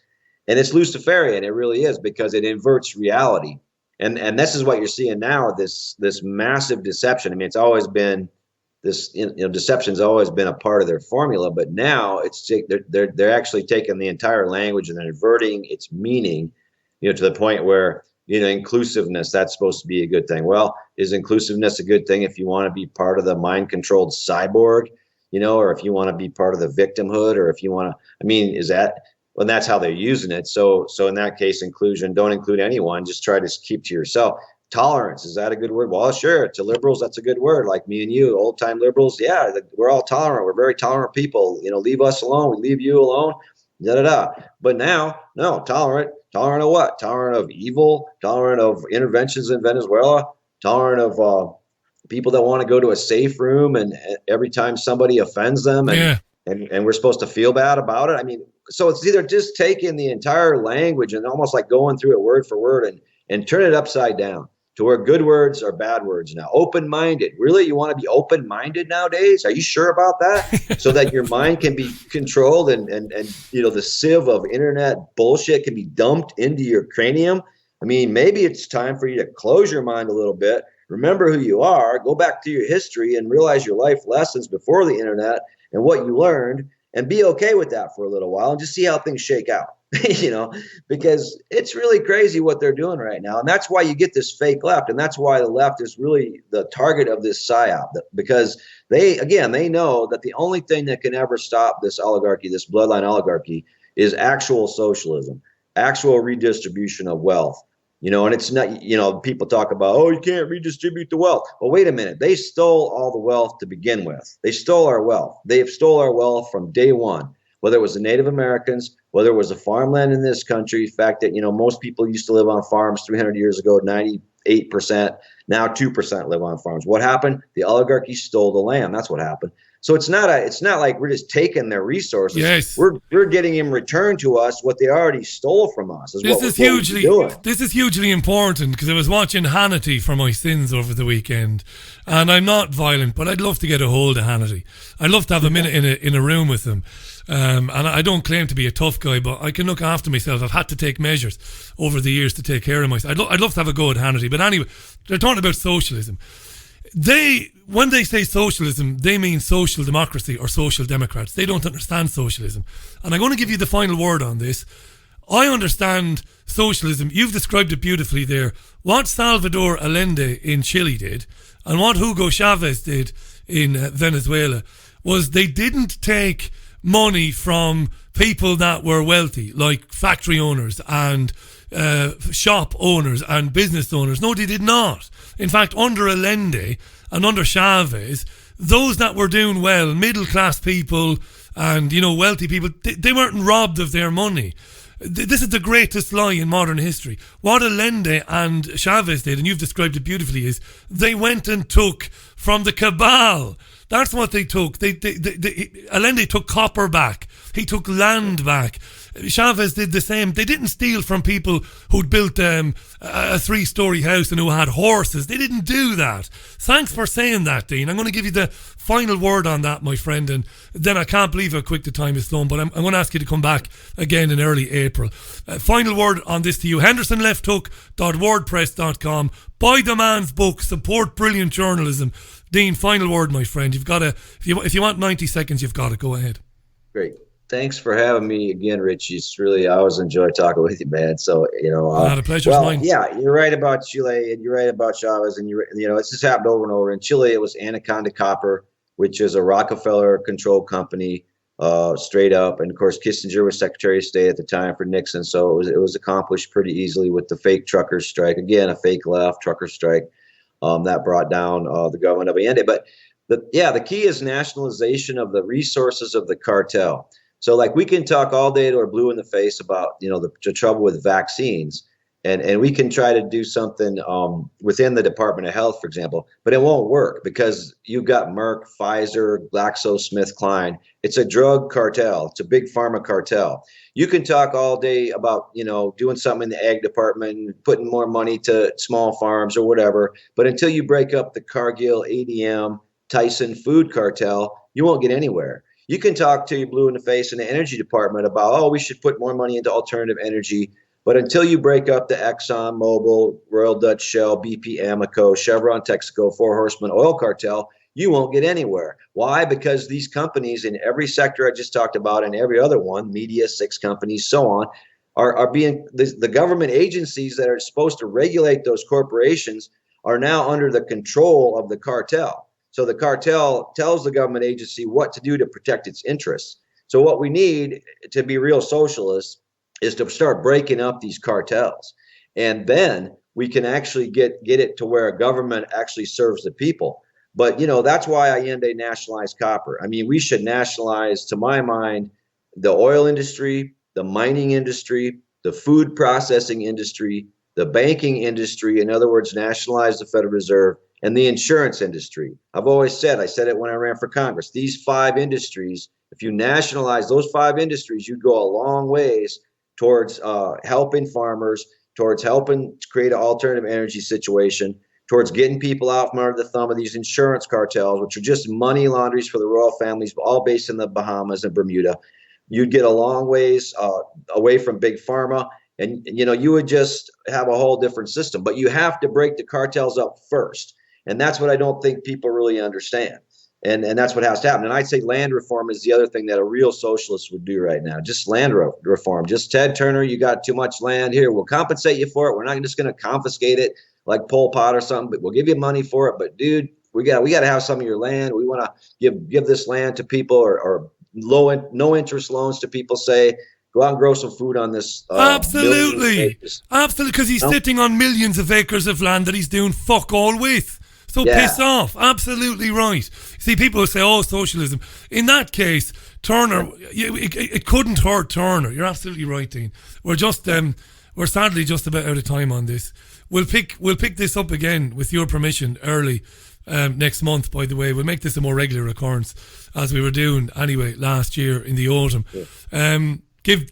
And it's Luciferian, it really is, because it inverts reality. And this is what you're seeing now, this massive deception. I mean, it's always been this, you know, deception's always been a part of their formula, but now they're actually taking the entire language and they're inverting its meaning, you know, to the point where, you know, inclusiveness, that's supposed to be a good thing. Well, is inclusiveness a good thing if you want to be part of the mind-controlled cyborg, you know, or if you want to be part of the victimhood, or if you want to, I mean, is that, well, that's how they're using it. So in that case, inclusion, don't include anyone, just try to keep to yourself. Tolerance, is that a good word? Well, sure, to liberals, that's a good word. Like me and you, old-time liberals, yeah, we're all tolerant. We're very tolerant people. You know, leave us alone, we leave you alone, da-da-da. But now, no, tolerant of what? Tolerant of evil, tolerant of interventions in Venezuela, tolerant of people that want to go to a safe room and every time somebody offends them and we're supposed to feel bad about it. I mean, so it's either just taking the entire language and almost like going through it word for word and turn it upside down to where good words are bad words now. Open-minded. Really? You want to be open-minded nowadays? Are you sure about that? So that your mind can be controlled and you know, the sieve of internet bullshit can be dumped into your cranium? I mean, maybe it's time for you to close your mind a little bit. Remember who you are. Go back to your history and realize your life lessons before the internet and what you learned, and be okay with that for a little while and just see how things shake out. You know, because it's really crazy what they're doing right now. And that's why you get this fake left. And that's why the left is really the target of this psyop, because they know that the only thing that can ever stop this oligarchy, this bloodline oligarchy, is actual socialism, actual redistribution of wealth. You know, and it's not, you know, people talk about, oh, you can't redistribute the wealth. Well, wait a minute. They stole all the wealth to begin with. They stole our wealth. They have stole our wealth from day one, whether it was the Native Americans, whether it was the farmland in this country. The fact that, you know, most people used to live on farms 300 years ago, 98%, now 2% live on farms. What happened? The oligarchy stole the land. That's what happened. So it's not like we're just taking their resources. Yes. We're getting in return to us what they already stole from us. This is hugely important, because I was watching Hannity for my sins over the weekend, and I'm not violent, but I'd love to get a hold of Hannity. I'd love to have a minute in a room with him. And I don't claim to be a tough guy, but I can look after myself. I've had to take measures over the years to take care of myself. I'd love to have a go at Hannity. But anyway, they're talking about socialism. When they say socialism, they mean social democracy or social democrats. They don't understand socialism. And I'm going to give you the final word on this. I understand socialism. You've described it beautifully there. What Salvador Allende in Chile did and what Hugo Chavez did in Venezuela was they didn't take money from people that were wealthy, like factory owners and shop owners and business owners. No, they did not. In fact, under Allende and under Chavez, those that were doing well, middle-class people and, you know, wealthy people, they weren't robbed of their money. This is the greatest lie in modern history. What Allende and Chavez did, and you've described it beautifully, is they went and took from the cabal. That's what they took. Allende took copper back. He took land back. Chavez did the same. They didn't steal from people who'd built a 3-story house and who had horses. They didn't do that. Thanks for saying that, Dean. I'm going to give you the final word on that, my friend, and then I can't believe how quick the time is flown, but I'm going to ask you to come back again in early April. Final word on this to you. HendersonLeftHook.wordpress.com. Buy the man's book. Support brilliant journalism. Dean, final word, my friend. You've got to, if you want 90 seconds, you've got to go ahead. Great. Thanks for having me again, Richie. It's really, I always enjoy talking with you, man. So, the pleasure's mine. Yeah, you're right about Chile and you're right about Chavez, and it's just happened over and over. In Chile, it was Anaconda Copper, which is a Rockefeller-controlled company, straight up. And of course, Kissinger was Secretary of State at the time for Nixon, so it was accomplished pretty easily with the fake truckers strike. Again, a fake left trucker strike that brought down the government of Allende. But the key is nationalization of the resources of the cartel. So like we can talk all day to our blue in the face about, the trouble with vaccines, and we can try to do something within the Department of Health, for example, but it won't work because you've got Merck, Pfizer, GlaxoSmithKline. It's a drug cartel. It's a big pharma cartel. You can talk all day about, doing something in the ag department, putting more money to small farms or whatever. But until you break up the Cargill, ADM, Tyson food cartel, you won't get anywhere. You can talk to your blue in the face in the energy department about, we should put more money into alternative energy. But until you break up the Exxon Mobil, Royal Dutch Shell, BP Amoco, Chevron Texaco, Four Horsemen oil cartel, you won't get anywhere. Why? Because these companies in every sector I just talked about and every other one, media, 6 companies, so on, are being, the government agencies that are supposed to regulate those corporations are now under the control of the cartel. So the cartel tells the government agency what to do to protect its interests. So what we need to be real socialists is to start breaking up these cartels. And then we can actually get it to where a government actually serves the people. But, that's why Allende nationalized copper. I mean, we should nationalize, to my mind, the oil industry, the mining industry, the food processing industry, the banking industry. In other words, nationalize the Federal Reserve, and the insurance industry. I've always said, I said it when I ran for Congress, these 5 industries, if you nationalize those 5 industries, you'd go a long ways towards helping farmers, towards helping to create an alternative energy situation, towards getting people out from under the thumb of these insurance cartels, which are just money launderies for the royal families, all based in the Bahamas and Bermuda. You'd get a long ways away from big pharma, and you would just have a whole different system. But you have to break the cartels up first. And that's what I don't think people really understand. And that's what has to happen. And I'd say land reform is the other thing that a real socialist would do right now. Just land reform. Just Ted Turner, you got too much land here. We'll compensate you for it. We're not just going to confiscate it like Pol Pot or something, but we'll give you money for it. But dude, we got to have some of your land. We want to give this land to people or no interest loans to people. Say, go out and grow some food on this. Absolutely. Because he's sitting on millions of acres of land that he's doing fuck all with. So piss off. Absolutely right. See, people will say, socialism. In that case, Turner, it couldn't hurt Turner. You're absolutely right, Dean. We're sadly just about out of time on this. We'll pick this up again with your permission early next month, by the way. We'll make this a more regular occurrence as we were doing anyway last year in the autumn. Yeah. Give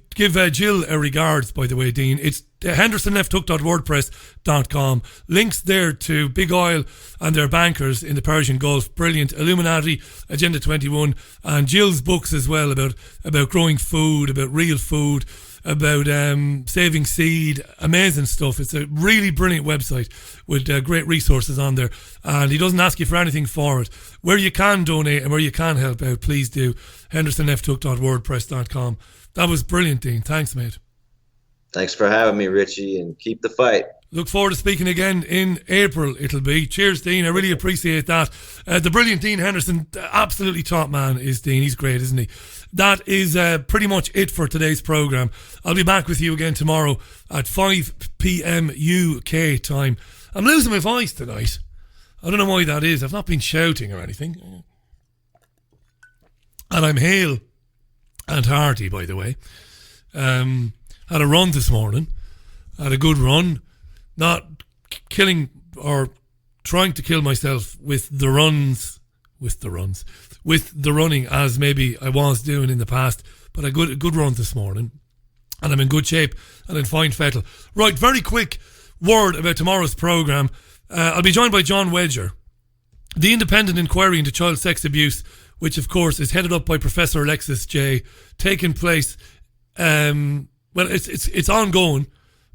Jill a regards, by the way, Dean. It's HendersonLeftHook.wordpress.com. Links there to Big Oil and their bankers in the Persian Gulf. Brilliant. Illuminati, Agenda 21, and Jill's books as well about growing food, about real food, about saving seed. Amazing stuff. It's a really brilliant website with great resources on there. And he doesn't ask you for anything for it. Where you can donate and where you can help out, please do. HendersonLeftHook.wordpress.com. That was brilliant, Dean. Thanks, mate. Thanks for having me, Richie, and keep the fight. Look forward to speaking again in April, it'll be. Cheers, Dean. I really appreciate that. The brilliant Dean Henderson, absolutely top man is Dean. He's great, isn't he? That is pretty much it for today's programme. I'll be back with you again tomorrow at 5 p.m. UK time. I'm losing my voice tonight. I don't know why that is. I've not been shouting or anything. And I'm hale and hearty, by the way. Had a run this morning. Had a good run. Not killing or trying to kill myself with the running as maybe I was doing in the past. But a good run this morning. and I'm in good shape and in fine fettle. Right, very quick word about tomorrow's programme. I'll be joined by John Wedger. The independent inquiry into child sex abuse, which of course is headed up by Professor Alexis J, taking place, it's ongoing.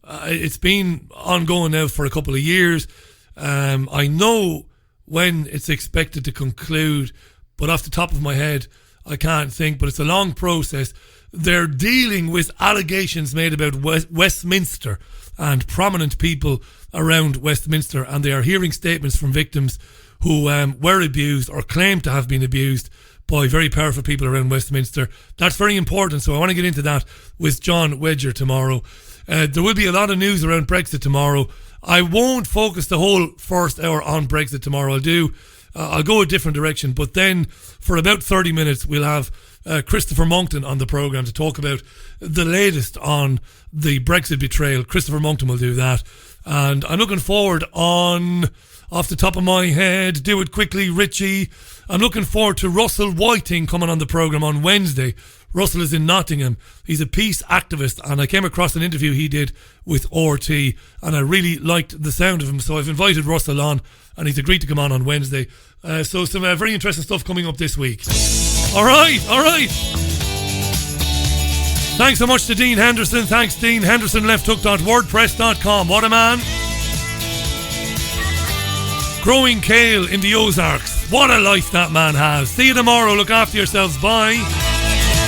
It's been ongoing now for a couple of years. I know when it's expected to conclude, but off the top of my head, I can't think, but it's a long process. They're dealing with allegations made about Westminster and prominent people around Westminster, and they are hearing statements from victims who were abused or claimed to have been abused by very powerful people around Westminster. That's very important, so I want to get into that with John Wedger tomorrow. There will be a lot of news around Brexit tomorrow. I won't focus the whole first hour on Brexit tomorrow. I'll go a different direction, but then for about 30 minutes we'll have Christopher Monckton on the programme to talk about the latest on the Brexit betrayal. Christopher Monckton will do that, and I'm looking forward off the top of my head, do it quickly, Richie. I'm looking forward to Russell Whiting coming on the programme on Wednesday. Russell is in Nottingham. He's a peace activist, and I came across an interview he did with RT, and I really liked the sound of him, so I've invited Russell on, and he's agreed to come on Wednesday. So some very interesting stuff coming up this week. All right. Thanks so much to Dean Henderson. Thanks, Dean Henderson, lefthook.wordpress.com. What a man. Growing kale in the Ozarks. What a life that man has. See you tomorrow. Look after yourselves. Bye.